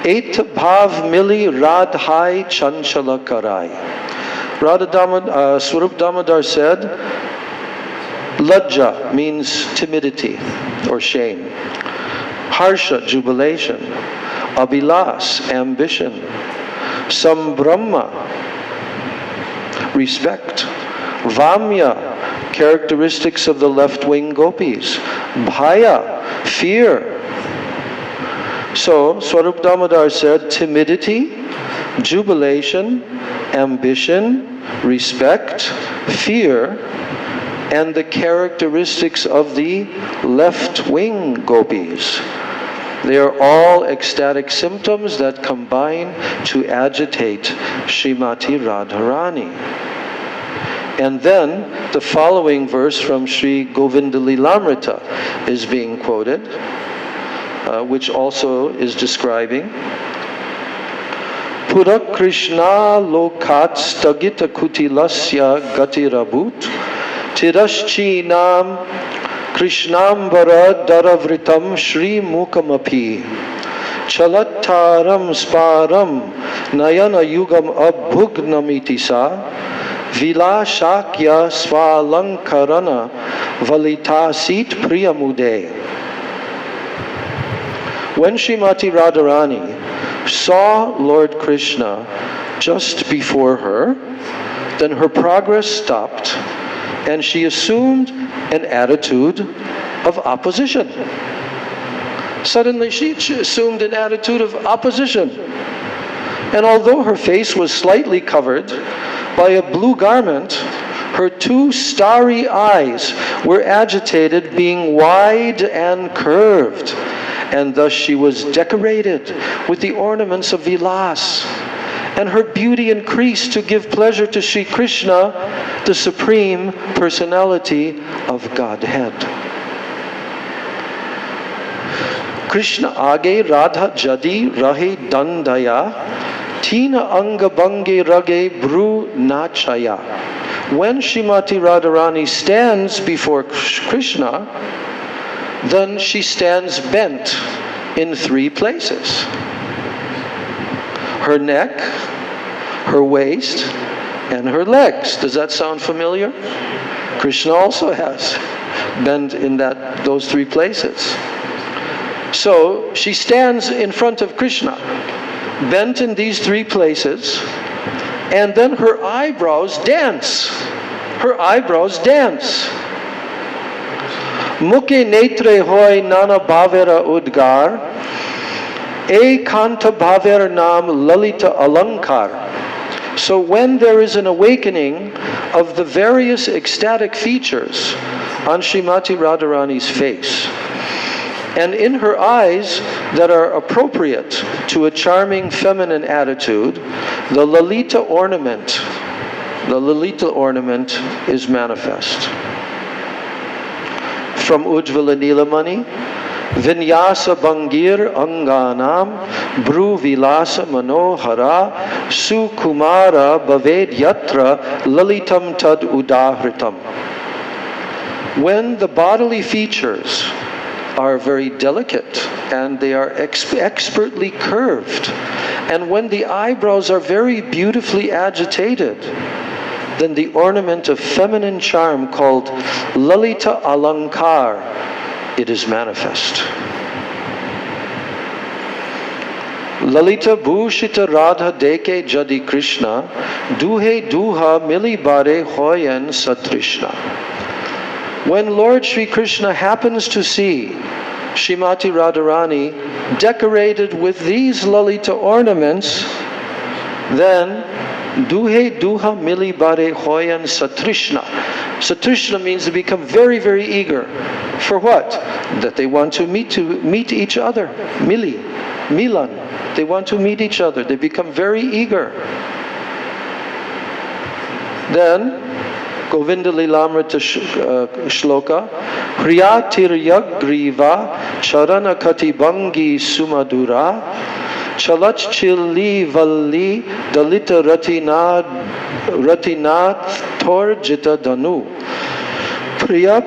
et bhav mili radhai chanchala karai. Swarup Damodar said, Lajja means timidity or shame. Harsha, jubilation. Abhilas, ambition. Sambrahma, respect. Vamya, characteristics of the left-wing gopis. Bhaya, fear. So, Swarup Damodar said, timidity, jubilation, ambition, respect, fear, and the characteristics of the left-wing gopis. They are all ecstatic symptoms that combine to agitate Srimati Radharani. And then the following verse from Sri Govinda Lilamrita is being quoted, which also is describing Pura Krishna lokat stagita kutilasya gatirabhut Tirashchinam Krishnambara daravritam Shri Mukamapi Chalattaram sparam Nayana yugam abhugnamiti sa Vilashakya svalankarana Valitasit priyamude. When Srimati Radharani saw Lord Krishna just before her, then her progress stopped, and she assumed an attitude of opposition. Suddenly she assumed an attitude of opposition. And although her face was slightly covered by a blue garment, her two starry eyes were agitated, being wide and curved, and thus she was decorated with the ornaments of vilas. And her beauty increased to give pleasure to Sri Krishna, the Supreme Personality of Godhead. Krishna age Radha jadi rahe dandaya, tina anga bange rage bru nachaya. When Srimati Radharani stands before Krishna, then she stands bent in three places. Her neck, her waist, and her legs. Does that sound familiar? Krishna also has bent in those three places. So she stands in front of Krishna, bent in these three places, And then her eyebrows dance. Her eyebrows dance. Mukhe netre hoy nana bhavera udgar, e kanta bhaver nam lalita alankar. So when there is an awakening of the various ecstatic features on Srimati Radharani's face, and in her eyes that are appropriate to a charming feminine attitude, the Lalita ornament is manifest. From Ujjvala Nilamani, Vinyasa Bangir Anganam Bru Vilasa Manohara Sukumara Bhaved Yatra Lalitam Tad Udahritam. When the bodily features are very delicate and they are expertly curved, and when the eyebrows are very beautifully agitated, then the ornament of feminine charm called Lalita Alankar, it is manifest. Lalita Bhushita Radha Deke Jadi Krishna Duhe Duha Mili Bare Hoyan Satrishna. When Lord Sri Krishna happens to see Srimati Radharani decorated with these Lalita ornaments, then Duhe Duha Mili Bare Hoyan Satrishna. Satrishna means to become very, very eager. For what? That they want to meet each other. Mili, Milan. They want to meet each other. They become very eager. Then Govinda Lilamrita Shloka, Priyatiryaggriva Charana Katibangi Sumadura Chalach Chilli Valli Dalita Ratinat Torjita Danu Priya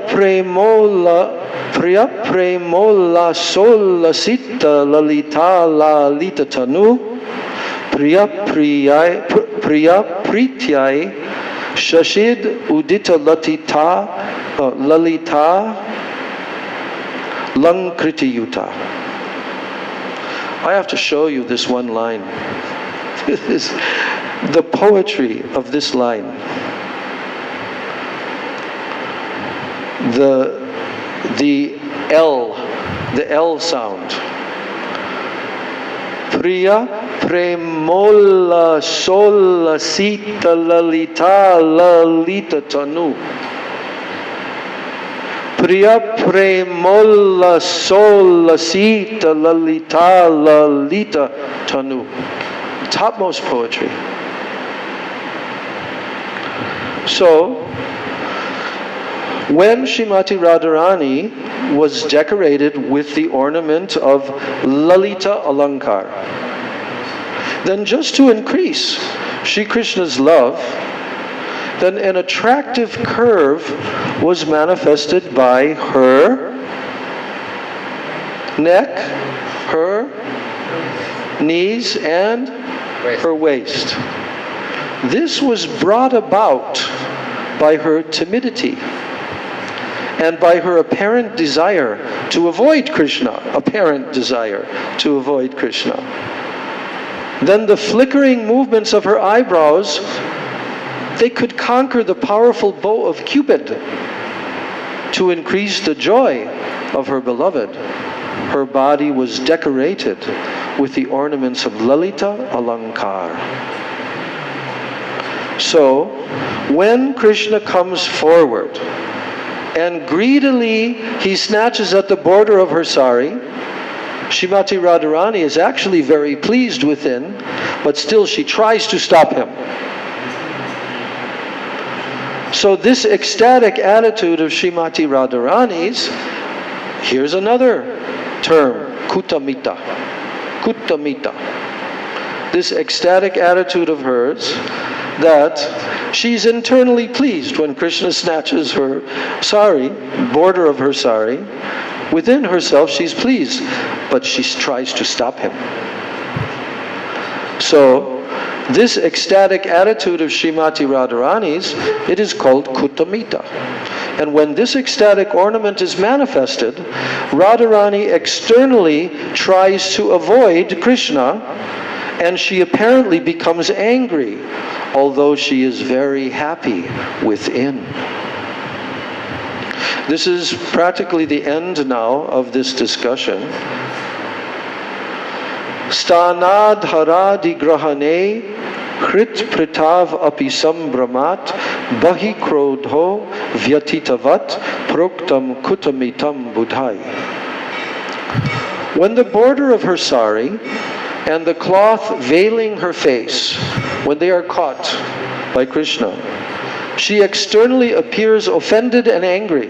Premola Sola Sita Lalita Lalita Tanu Priya Prityai Shashid Udita Lalita Langkritiyuta. I have to show you this one line. The poetry of this line. The L sound. Priya Premola Sola Sita Lalita Lalita Tanu. Priya Premola Sola Sita Lalita Lalita Tanu. Topmost poetry. So, when Srimati Radharani was decorated with the ornament of Lalita Alankar, then just to increase Sri Krishna's love, then an attractive curve was manifested by her neck, her knees, and her waist. This was brought about by her timidity and by her apparent desire to avoid Krishna, Then the flickering movements of her eyebrows, they could conquer the powerful bow of Cupid to increase the joy of her beloved. Her body was decorated with the ornaments of Lalita Alankar. So, when Krishna comes forward and greedily he snatches at the border of her sari, Srimati Radharani is actually very pleased within, but still she tries to stop him. So this ecstatic attitude of Srimati Radharani's, here's another term, Kutamita. This ecstatic attitude of hers, that she's internally pleased when Krishna snatches her sari, border of her sari. Within herself she's pleased, but she tries to stop him. So, this ecstatic attitude of Srimati Radharani's, it is called Kutamita. And when this ecstatic ornament is manifested, Radharani externally tries to avoid Krishna, and she apparently becomes angry, although she is very happy within. This is practically the end now of this discussion. Stanad haradi grahane hrit pritav apisam brahmat bahi krodho vyatitavat proktam kutamitam budhai. When the border of her sari and the cloth veiling her face, when they are caught by Krishna, she externally appears offended and angry,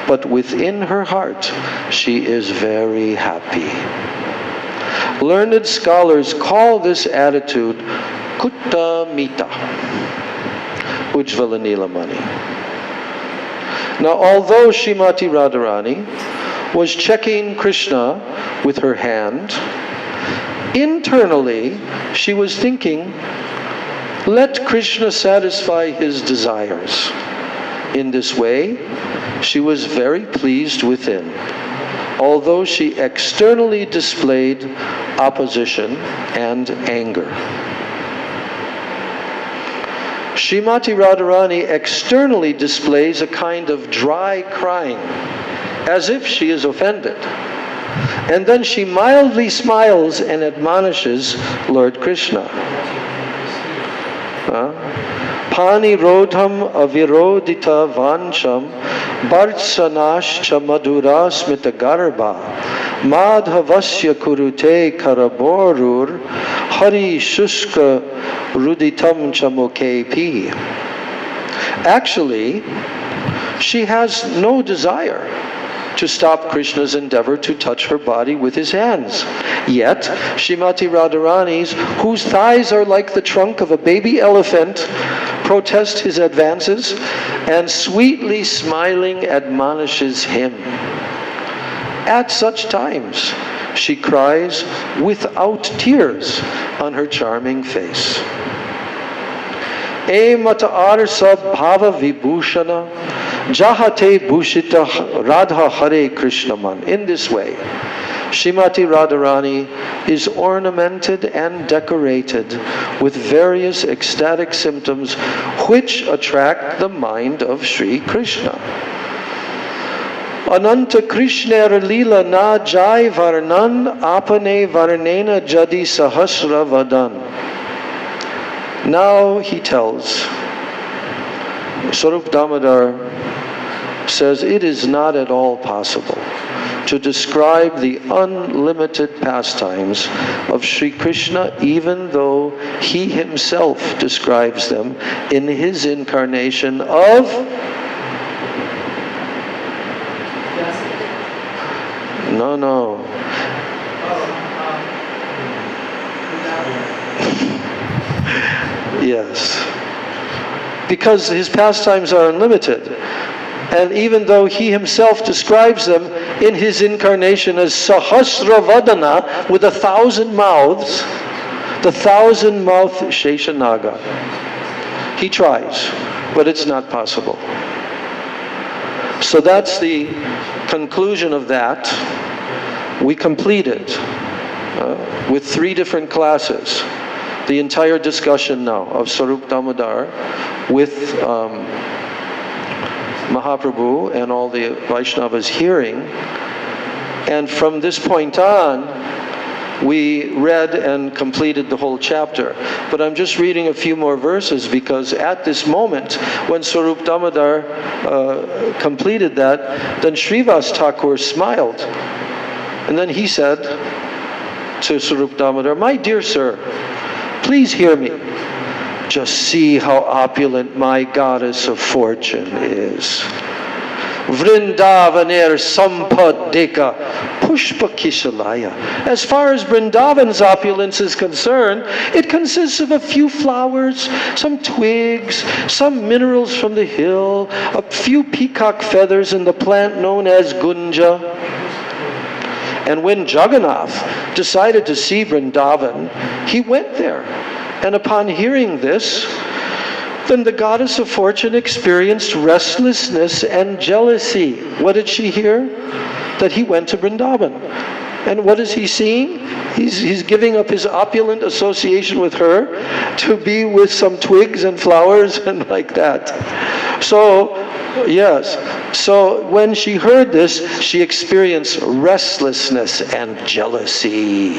but within her heart she is very happy. Learned scholars call this attitude Kutta Mita, Ujjvala Nilamani. Now, although Srimati Radharani was checking Krishna with her hand, internally she was thinking, let Krishna satisfy his desires. In this way, she was very pleased within, although she externally displayed opposition and anger. Srimati Radharani externally displays a kind of dry crying, as if she is offended. And then she mildly smiles and admonishes Lord Krishna. Pani rodham avirodita vancham bartsanash cha madura smita garba madhavasya kurute karaborur hari shushka ruditam cha mukhe. Actually, she has no desire to stop Krishna's endeavor to touch her body with his hands. Yet, Srimati Radharani's, whose thighs are like the trunk of a baby elephant, protest his advances and sweetly smiling admonishes him. At such times, she cries without tears on her charming face. E mata arsa bhava vibhushana jahate bhushita radha hare krishnaman. In this way, Srimati Radharani is ornamented and decorated with various ecstatic symptoms which attract the mind of Sri Krishna. Ananta Krishna Lila na jai varnan apane varnena jadi sahasra vadan. Now he tells, Sarup Damodar says it is not at all possible to describe the unlimited pastimes of Sri Krishna, even though he himself describes them in his incarnation of No. Yes. Because his pastimes are unlimited. And even though he himself describes them in his incarnation as Sahasra Vadana, with 1,000 mouths, the 1,000-mouth Sheshanaga, he tries, but it's not possible. So that's the conclusion of that. We completed with 3 different classes the entire discussion now of Sarup Damodar with Mahaprabhu and all the Vaishnavas hearing. And from this point on, we read and completed the whole chapter. But I'm just reading a few more verses because at this moment, when Sarup Damodar completed that, then Srivas Thakur smiled. And then he said to Sarup Damodar, "My dear sir, please hear me. Just see how opulent my goddess of fortune is. Vrindavanir sampadeka pushpa kishalaya. As far as Vrindavan's opulence is concerned, it consists of a few flowers, some twigs, some minerals from the hill, a few peacock feathers in the plant known as gunja." And when Jagannath decided to see Vrindavan, he went there. And upon hearing this, then the goddess of fortune experienced restlessness and jealousy. What did she hear? That he went to Vrindavan. And what is he seeing? He's giving up his opulent association with her to be with some twigs and flowers and like that. So, yes. So when she heard this, she experienced restlessness and jealousy.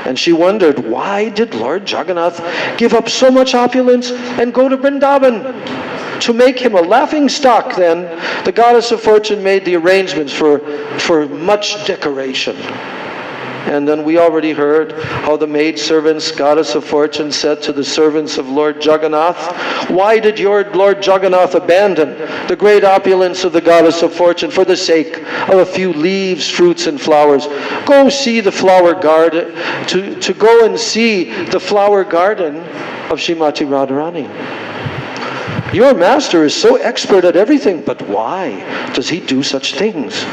And she wondered, why did Lord Jagannath give up so much opulence and go to Vrindavan? To make him a laughing stock, then, the goddess of fortune made the arrangements for much decoration. And then we already heard how the maidservants, goddess of fortune, said to the servants of Lord Jagannath, why did your Lord Jagannath abandon the great opulence of the goddess of fortune for the sake of a few leaves, fruits, and flowers? Go see the flower garden, to go and see the flower garden of Srimati Radharani. Your master is so expert at everything, but why does he do such things?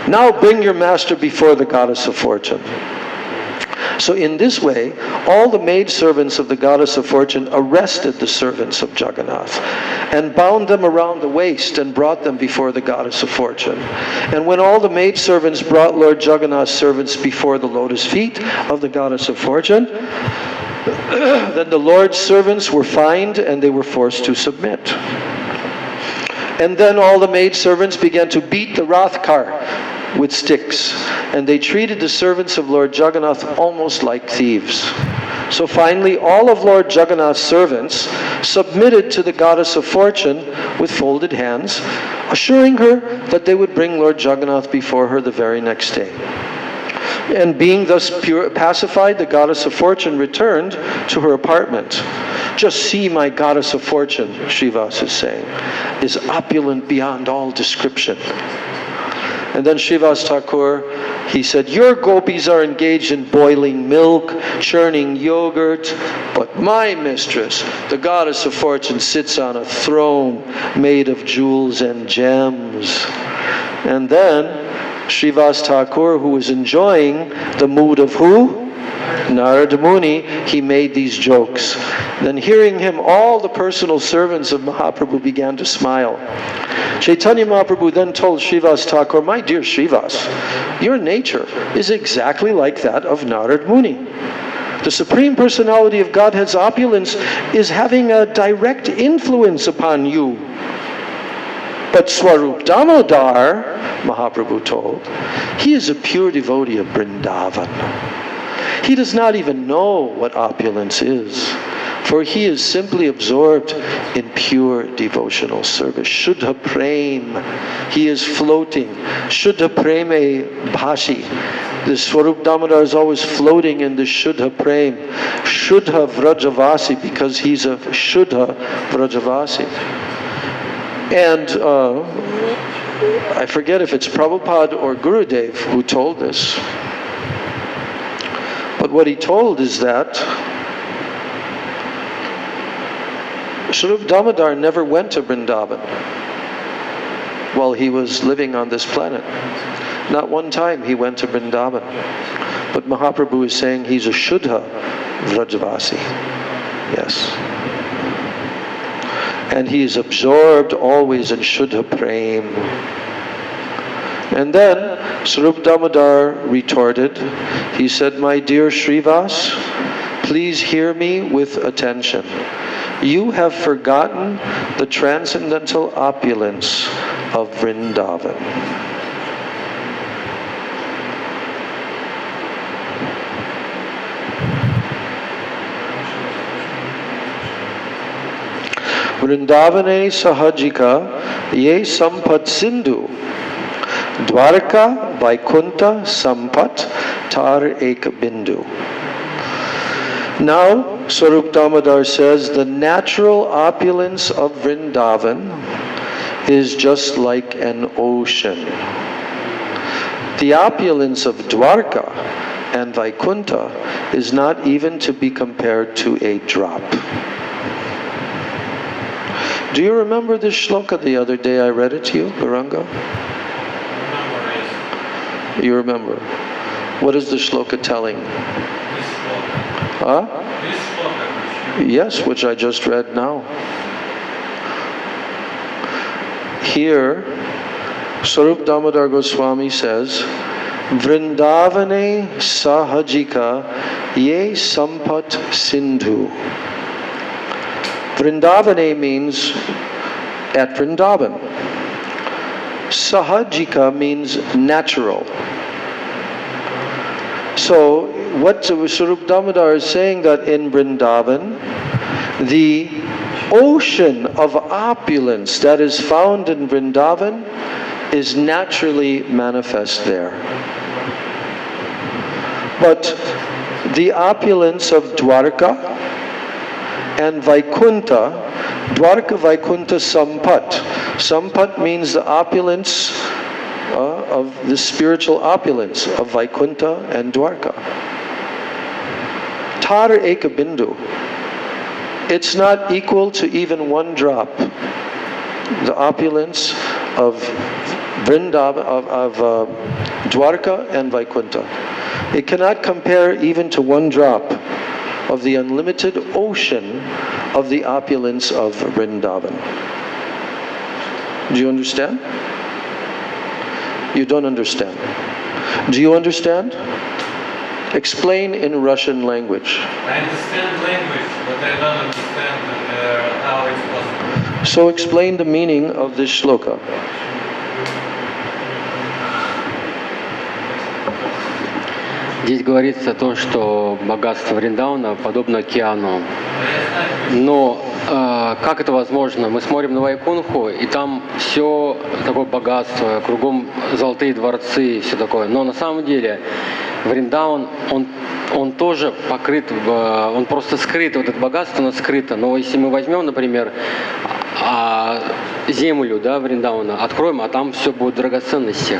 Now bring your master before the goddess of fortune. So in this way, all the maidservants of the goddess of fortune arrested the servants of Jagannath and bound them around the waist and brought them before the goddess of fortune. And when all the maidservants brought Lord Jagannath's servants before the lotus feet of the goddess of fortune, then the Lord's servants were fined and they were forced to submit. And then all the maidservants began to beat the Rath car with sticks, and they treated the servants of Lord Jagannath almost like thieves. So finally, all of Lord Jagannath's servants submitted to the goddess of fortune with folded hands, assuring her that they would bring Lord Jagannath before her the very next day. And being thus pacified, the goddess of fortune returned to her apartment. Just see my goddess of fortune, Srivas is saying, is opulent beyond all description. And then Srivas Thakur, he said, your gopis are engaged in boiling milk, churning yogurt, but my mistress, the goddess of fortune, sits on a throne made of jewels and gems. And then Srivas Thakur, who was enjoying the mood of who? Narada Muni, he made these jokes. Then hearing him, all the personal servants of Mahaprabhu began to smile. Chaitanya Mahaprabhu then told Srivas Thakur, my dear Srivas, your nature is exactly like that of Narada Muni. The Supreme Personality of Godhead's opulence is having a direct influence upon you. But Swarup Damodar, Mahaprabhu told, he is a pure devotee of Vrindavan. He does not even know what opulence is, for he is simply absorbed in pure devotional service. Shuddha Prem, he is floating. Shuddha Preme Bhashi. The Swarup Damodar is always floating in the Shuddha Prem. Shuddha Vrajavasi, because he's a Shuddha Vrajavasi. And I forget if it's Prabhupada or Gurudev who told this. But what he told is that Swarup Damodar never went to Vrindavan while he was living on this planet. Not one time he went to Vrindavan. But Mahaprabhu is saying he's a Shuddha Vrajavasi. Yes. And he is absorbed always in Shuddha Prem. And then Swarup Damodar retorted. He said, my dear Srivas, please hear me with attention. You have forgotten the transcendental opulence of Vrindavan. Vrindavane Sahajika Ye Sampat Sindhu Dwarka Vaikunta Sampat Tar Ek Bindu. Now, Swarup Damodar says, the natural opulence of Vrindavan is just like an ocean. The opulence of Dwarka and Vaikunta is not even to be compared to a drop. Do you remember this shloka the other day I read it to you, Garanga? You remember. What is the shloka telling? Huh? Yes, which I just read now. Here, Swarup Damodar Goswami says Vrindavane Sahajika Ye Sampat Sindhu. Vrindavane means at Vrindavan. Sahajika means natural. So what Swarup Damodar is saying, that in Vrindavan, the ocean of opulence that is found in Vrindavan is naturally manifest there. But the opulence of Dwarka and Vaikuntha, Dwarka Vaikuntha Sampat. Sampat means the opulence of the spiritual opulence of Vaikuntha and Dwarka. Tar Eka Bindu. It's not equal to even one drop. The opulence of Vrindavan, of Dwarka and Vaikuntha. It cannot compare even to one drop of the unlimited ocean of the opulence of Vrindavan. Do you understand? You don't understand. Do you understand? Explain in Russian language. I understand language, but I don't understand how it's possible. So explain the meaning of this shloka. Здесь говорится то, что богатство Вриндауна подобно океану. Но как это возможно? Мы смотрим на Вайкунху, и там все такое богатство, кругом золотые дворцы и все такое. Но на самом деле Вриндаун, он тоже покрыт, он просто скрыт, вот это богатство, оно скрыто. Но если мы возьмем, например, землю, да, Вриндауна, откроем, а там все будет драгоценности.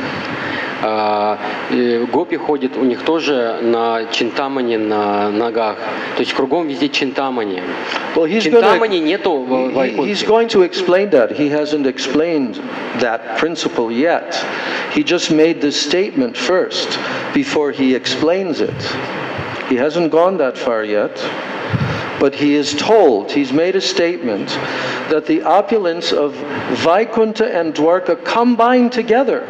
Гопи ходят, у них тоже на чинтамани на ногах. То есть кругом везде чинтамани. Well, Чинтамани нету в he's Вайкунхе. going to explain that. He hasn't explained that principle yet. He just made this statement first before he explains it. He hasn't gone that far yet. But he is told, he's made a statement, that the opulence of Vaikuntha and Dwarka combined together,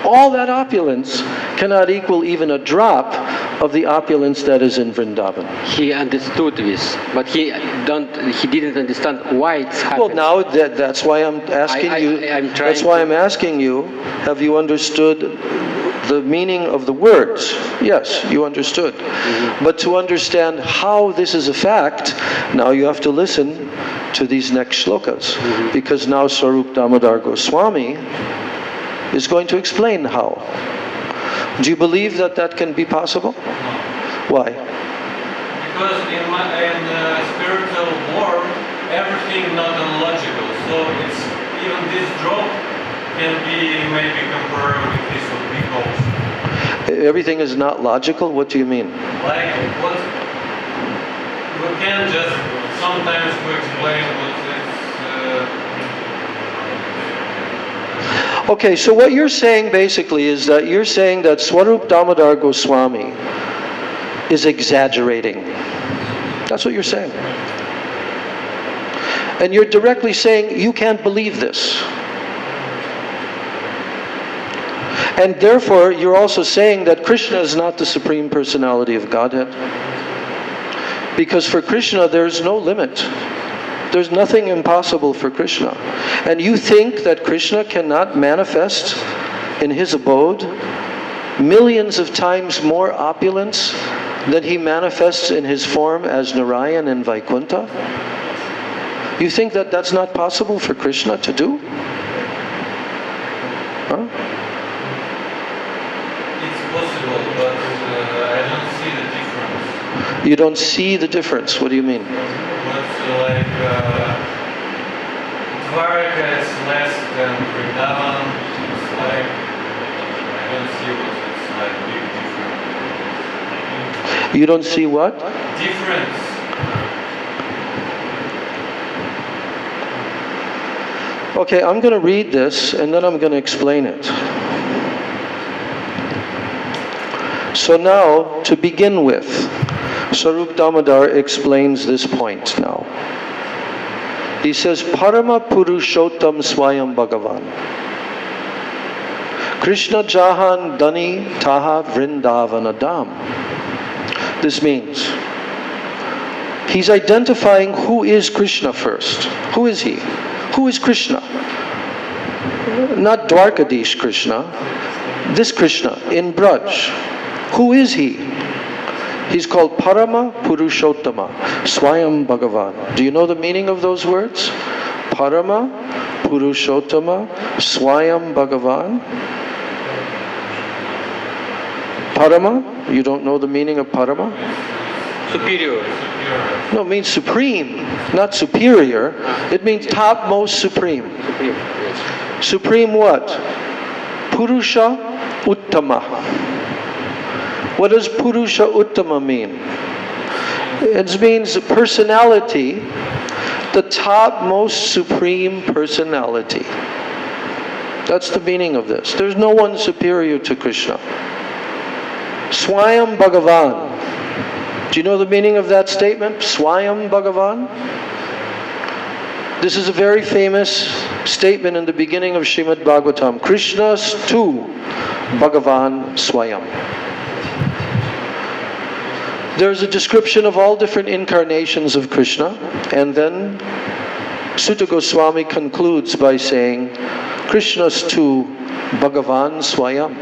all that opulence cannot equal even a drop of the opulence that is in Vrindavan. He understood this, but he didn't understand why it's Well, happening. now that's why I'm asking you. I'm trying That's why to- I'm asking you. Have you understood the meaning of the words? Yes, you understood. But to understand how this is a fact, now you have to listen to these next shlokas, because now Swarup Damodar Goswami is going to explain how. Do you believe that that can be possible? Why? Because in spiritual world, everything not logical. So it's even this drop can be maybe compared with this big ocean. Everything is not logical? What do you mean? Like what we can just sometimes to explain what Okay, so what you're saying basically is that you're saying that Swarup Damodar Goswami is exaggerating. That's what you're saying. And you're directly saying you can't believe this. And therefore, you're also saying that Krishna is not the Supreme Personality of Godhead. Because for Krishna, there's no limit. There's nothing impossible for Krishna. And you think that Krishna cannot manifest in his abode millions of times more opulence than he manifests in his form as Narayan in Vaikuntha? You think that that's not possible for Krishna to do? Huh? it's possible, but I don't see the difference. You don't see the difference. What do you mean? But like Dwarka is less than Vrindavan. It's like I don't see what it's like big difference. You don't see what? Difference. Okay, I'm going to read this and then I'm going to explain it. So now, to begin with, Swarup Damodar explains this point now. He says, Parama Purushottam Swayam Bhagavan. Krishna Jahan Dhani Taha Vrindavanadam. This means he's identifying who is Krishna first. Who is he? Who is Krishna? Not Dwarkadish Krishna. This Krishna in Braj. Who is he? He's called Parama Purushottama, Swayam Bhagavan. Do you know the meaning of those words? Parama Purushottama, Swayam Bhagavan. Parama? You don't know the meaning of Parama? Superior. No, it means supreme, not superior. It means topmost supreme. Supreme what? Purusha Uttama. What does Purusha Uttama mean? It means personality, the topmost supreme personality. That's the meaning of this. There's no one superior to Krishna. Swayam Bhagavan. Do you know the meaning of that statement? Swayam Bhagavan? This is a very famous statement in the beginning of Srimad Bhagavatam. Krishna's tu Bhagavan Swayam. There's a description of all different incarnations of Krishna, and then Sutta Goswami concludes by saying, Krishna's tu Bhagavan Swayam.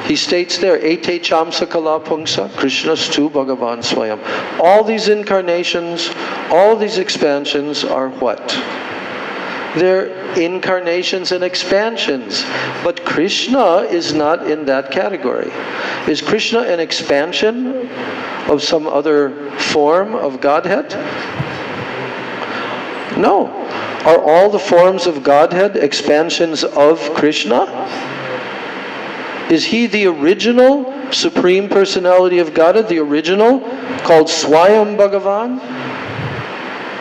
He states there, Ete Chamsa Kala Pungsa, Krishna's tu Bhagavan Swayam. All these incarnations, all these expansions are what? They're incarnations and expansions. But Krishna is not in that category. Is Krishna an expansion of some other form of Godhead? No. Are all the forms of Godhead expansions of Krishna? Is he the original Supreme Personality of Godhead, the original, called Swayam Bhagavan?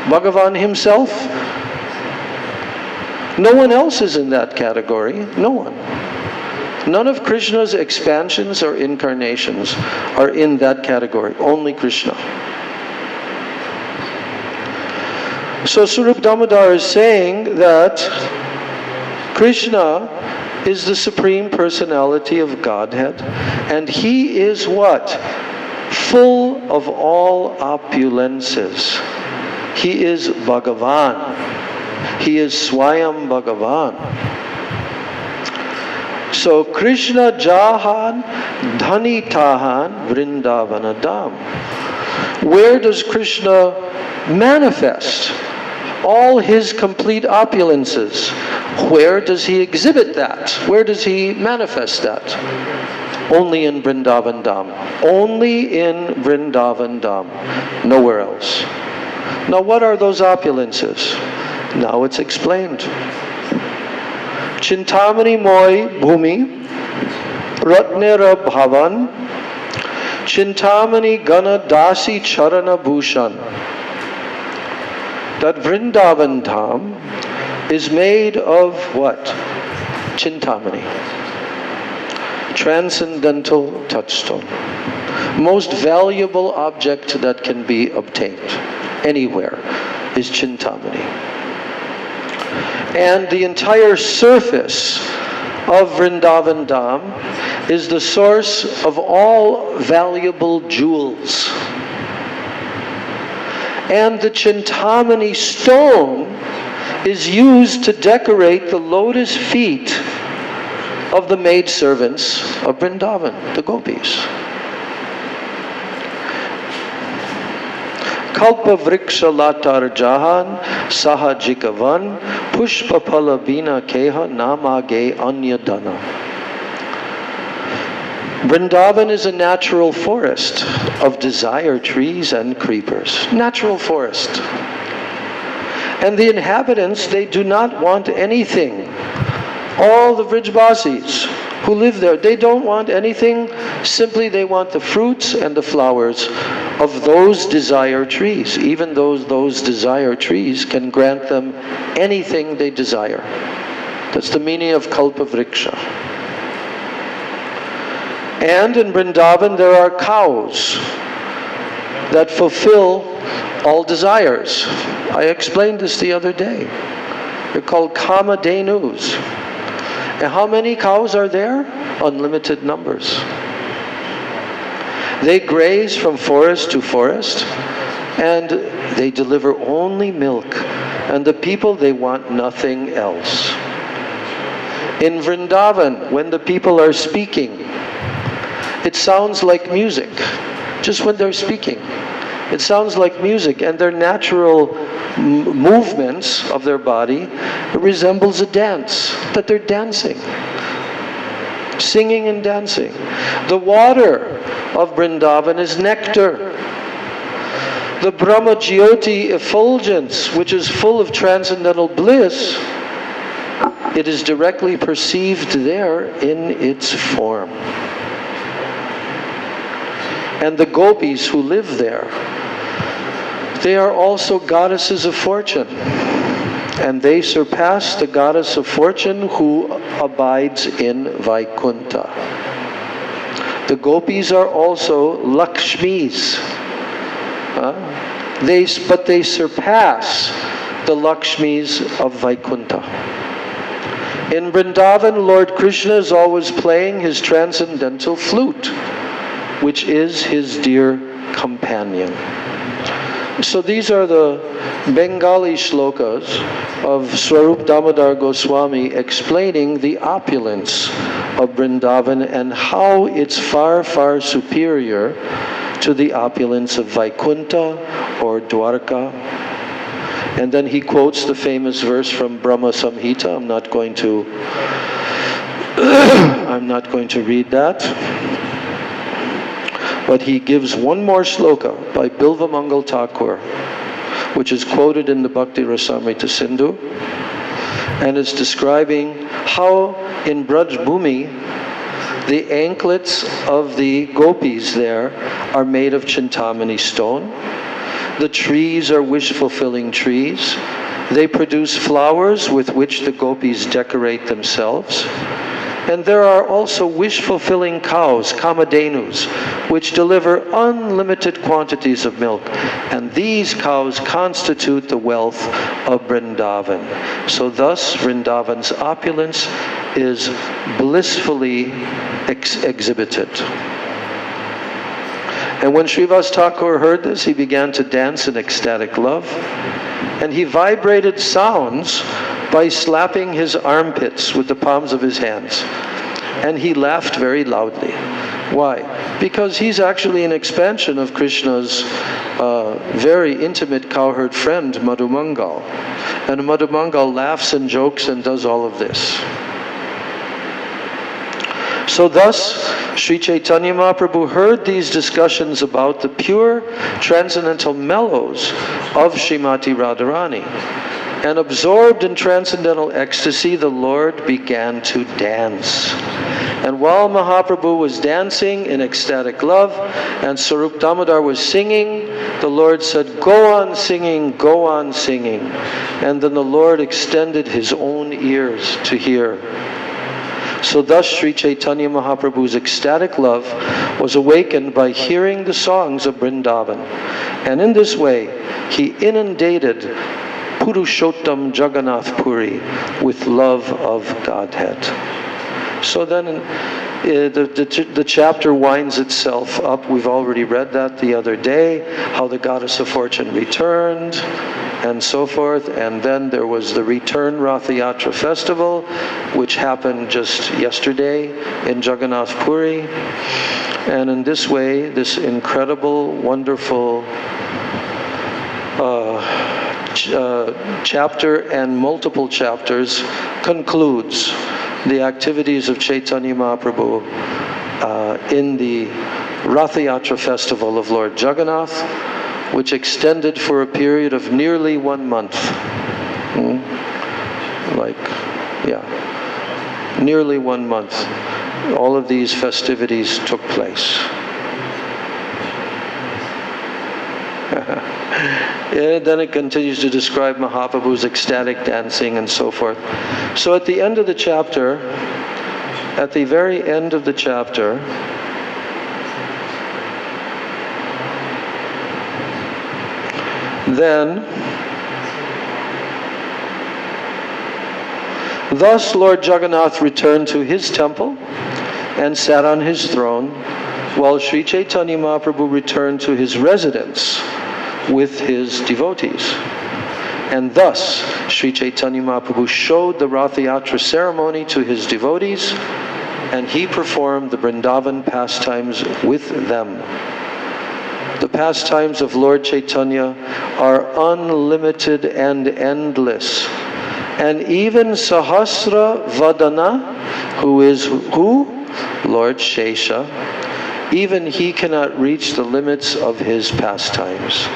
Bhagavan himself? No one else is in that category. No one. None of Krishna's expansions or incarnations are in that category. Only Krishna. So Swarup Damodar is saying that Krishna is the Supreme Personality of Godhead, and he is what? Full of all opulences. He is Bhagavan. He is Swayam Bhagavan. So Krishna Jahan Dhani Tahan Vrindavanadam. Where does Krishna manifest all his complete opulences? Where does he exhibit that? Where does he manifest that? Only in Vrindavan Dham. Only in Vrindavan Dham. Nowhere else. Now what are those opulences? Now it's explained. Chintamani Moy Bhumi Ratnera Bhavan Chintamani Gana Dasi Charana Bhushan. That Vrindavan Dham is made of what? Chintamani. Transcendental touchstone. Most valuable object that can be obtained anywhere is Chintamani. And the entire surface of Vrindavan Dham is the source of all valuable jewels. And the Chintamani stone is used to decorate the lotus feet of the maidservants of Vrindavan, the gopis. Kalpa Vriksha Latar Jahan Sahajikavan Pushpa Palabina Keha Namage Anyadana. Vrindavan is a natural forest of desire trees and creepers. Natural forest. And the inhabitants, they do not want anything. All the Vrijbasis who live there, they don't want anything. Simply they want the fruits and the flowers of those desire trees. Even those desire trees can grant them anything they desire. That's the meaning of Kalpa Vriksha. And in Vrindavan there are cows that fulfill all desires. I explained this the other day. They're called Kamadhenus. And how many cows are there? Unlimited numbers. They graze from forest to forest, and they deliver only milk. And the people, they want nothing else. In Vrindavan, when the people are speaking, it sounds like music. Just when they're speaking, it sounds like music, and their natural movements of their body resembles a dance, that they're dancing, singing and dancing. The water of Vrindavan is nectar. The Brahma Jyoti effulgence, which is full of transcendental bliss, it is directly perceived there in its form. And the gopis who live there, they are also goddesses of fortune. And they surpass the goddess of fortune who abides in Vaikunta. The gopis are also Lakshmis. But they surpass the Lakshmis of Vaikunta. In Vrindavan, Lord Krishna is always playing his transcendental flute, which is his dear companion. So these are the Bengali shlokas of Swarup Damodar Goswami explaining the opulence of Vrindavan and how it's far, far superior to the opulence of Vaikunta or Dwarka. And then he quotes the famous verse from Brahma Samhita. I'm not going to read that. But he gives one more shloka by Bilva Mangal Thakur, which is quoted in the Bhakti Rasamrita Sindhu, and it's describing how in Braj Bhumi the anklets of the gopis there are made of Chintamani stone. The trees are wish-fulfilling trees. They produce flowers with which the gopis decorate themselves. And there are also wish-fulfilling cows, Kamadhenus, which deliver unlimited quantities of milk. And these cows constitute the wealth of Vrindavan. So thus, Vrindavan's opulence is blissfully exhibited. And when Srivas Thakur heard this, he began to dance in ecstatic love. And he vibrated sounds by slapping his armpits with the palms of his hands. And he laughed very loudly. Why? Because he's actually an expansion of Krishna's very intimate cowherd friend, Madhumangal. And Madhumangal laughs and jokes and does all of this. So thus, Sri Chaitanya Mahaprabhu heard these discussions about the pure transcendental mellows of Srimati Radharani. And absorbed in transcendental ecstasy, the Lord began to dance. And while Mahaprabhu was dancing in ecstatic love, and Swarup Damodar was singing, the Lord said, "Go on singing, go on singing." And then the Lord extended his own ears to hear. So thus Sri Chaitanya Mahaprabhu's ecstatic love was awakened by hearing the songs of Vrindavan. And in this way, he inundated Purushottam Jagannath Puri with love of Godhead. So then the chapter winds itself up. We've already read that the other day, how the goddess of fortune returned and so forth. And then there was the return Ratha Yatra festival, which happened just yesterday in Jagannath Puri. And in this way, this incredible, wonderful chapter and multiple chapters concludes the activities of Chaitanya Mahaprabhu in the Ratha Yatra festival of Lord Jagannath, which extended for a period of nearly 1 month. Nearly 1 month. All of these festivities took place. Then it continues to describe Mahaprabhu's ecstatic dancing and so forth. So at the end of the chapter, at the very end of the chapter, Thus Lord Jagannath returned to his temple and sat on his throne, while Sri Chaitanya Mahaprabhu returned to his residence with his devotees. And thus Sri Chaitanya Mahaprabhu showed the Ratha Yatra ceremony to his devotees, and he performed the Vrindavan pastimes with them. The pastimes of Lord Chaitanya are unlimited and endless. And even Sahasra Vadana, who is who? Lord Shesha, even he cannot reach the limits of his pastimes.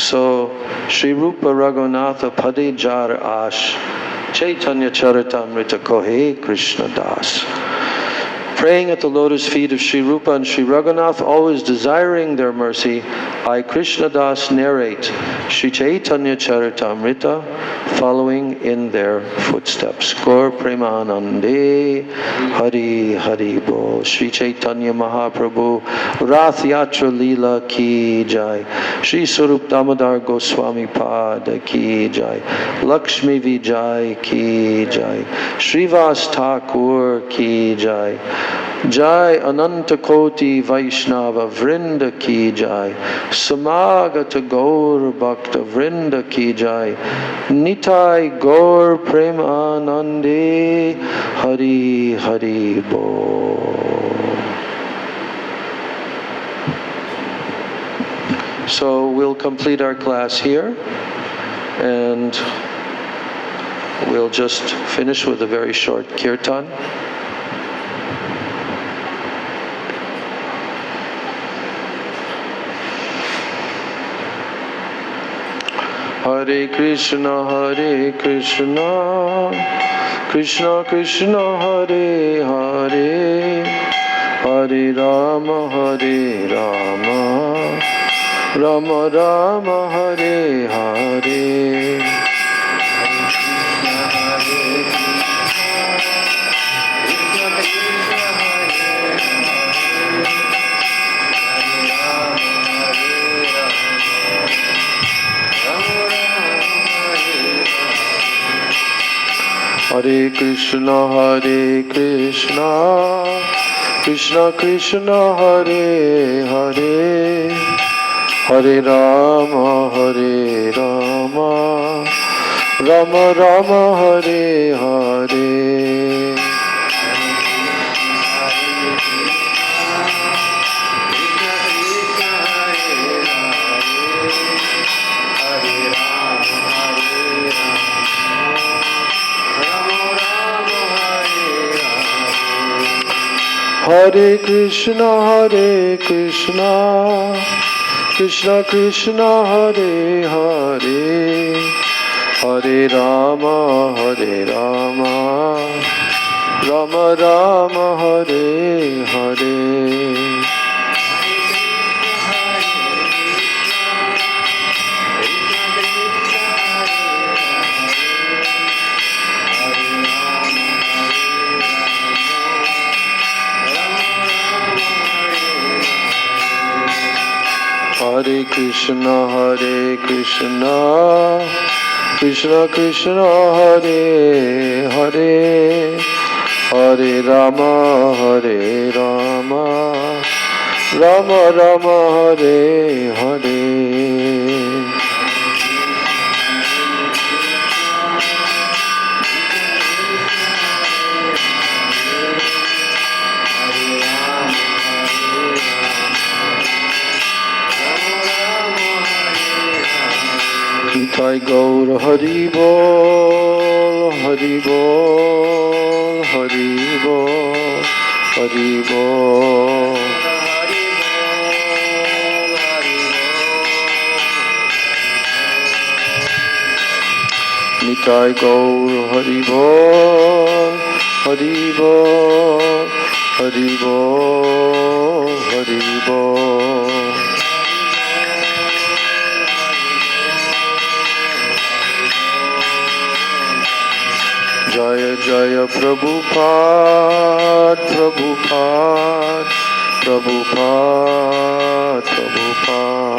So, Sri Rupa Raghunatha Pade Jar Ash, Chaitanya Charitamrita Kohe Krishna Das. Praying at the lotus feet of Sri Rupa and Sri Raghunath, always desiring their mercy, I, Krishna Das, narrate Sri Chaitanya Charitamrita, following in their footsteps. Gaur Premanande, Hari Hari Bol. Sri Chaitanya Mahaprabhu, Rath Yatra Leela Ki Jai. Sri Sarup Damodar Goswami Pada Ki Jai. Lakshmi Vijay Ki Jai. Srivas Thakur Ki Jai. Jai Ananta Koti Vaishnava Vrinda Ki Jai. Samagata Gaur Bhakta Vrinda Ki Jai. Nitai Gaur Premanande, Hari Hari Bol. So we'll complete our class here, and we'll just finish with a very short kirtan. Hare Krishna, Krishna Krishna, Hare Hare, Hare Rama, Rama Rama, Hare Hare. Hare Krishna, Krishna Krishna, Hare Hare, Hare Rama, Rama Rama, Hare Hare. Hare Krishna, Krishna Krishna, Hare Hare, Hare Rama, Rama Rama, Hare Hare. Hare Krishna, Krishna Krishna, Hare Hare, Hare Rama, Rama Rama, Hare Hare. Nitai Gaur Hari Bol, Hari Bol, Hari Bol, Hari Bol. Nitai Gaur Hari Bol, Hari Bol, Hari Bol, Hari Bol. Jaya Jaya Prabhupada, Prabhupada, Prabhupada, Prabhupada.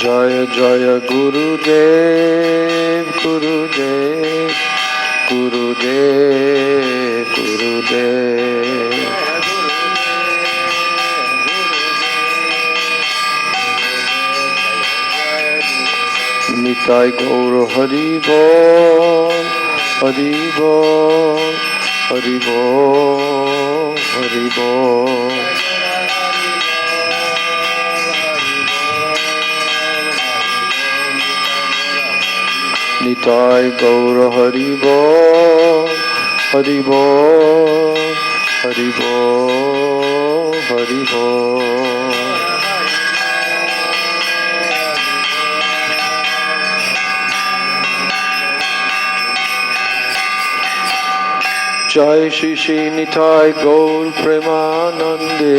Jaya Jaya Gurudev, Gurudev, Gurudev, Gurudev. Nitai Gaura Hari Bol, Hari Bol, Hari Bol, Hari Bol. Nitai Gaura Hari Bol, Hari Bol, Hari Bol, Hari Bol. Jai Shri Shri Nitai Gaur Premanande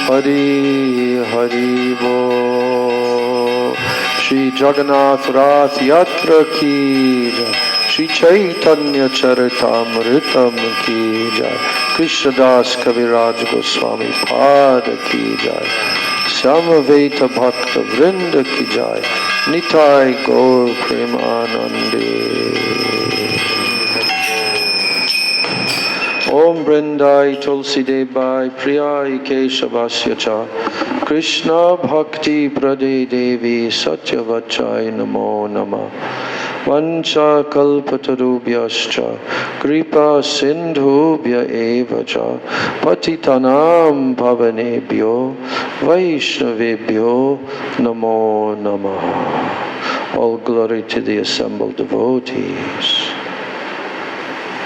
Hari Hari Bol. Shri Jagannath Rath Yatra Ki Jai. Shri Chaitanya Charitamritam Ki Jai. Krishna Das Kaviraj Goswami Pada Ki Jai. Samaveta Bhakta Vrinda Ki Jai. Nitai Gaur Premanande. Om Brindai Tulsi Debai Priyai Keshavasya Cha Krishna Bhakti Prade Devi Satyavachai Namo Nama Vancha Kalpatarubhyascha Kripa Sindhubhya Eva Cha Patitanam Bhavanebhyo Vaishnavebhyo Namo Nama. All glory to the assembled devotees.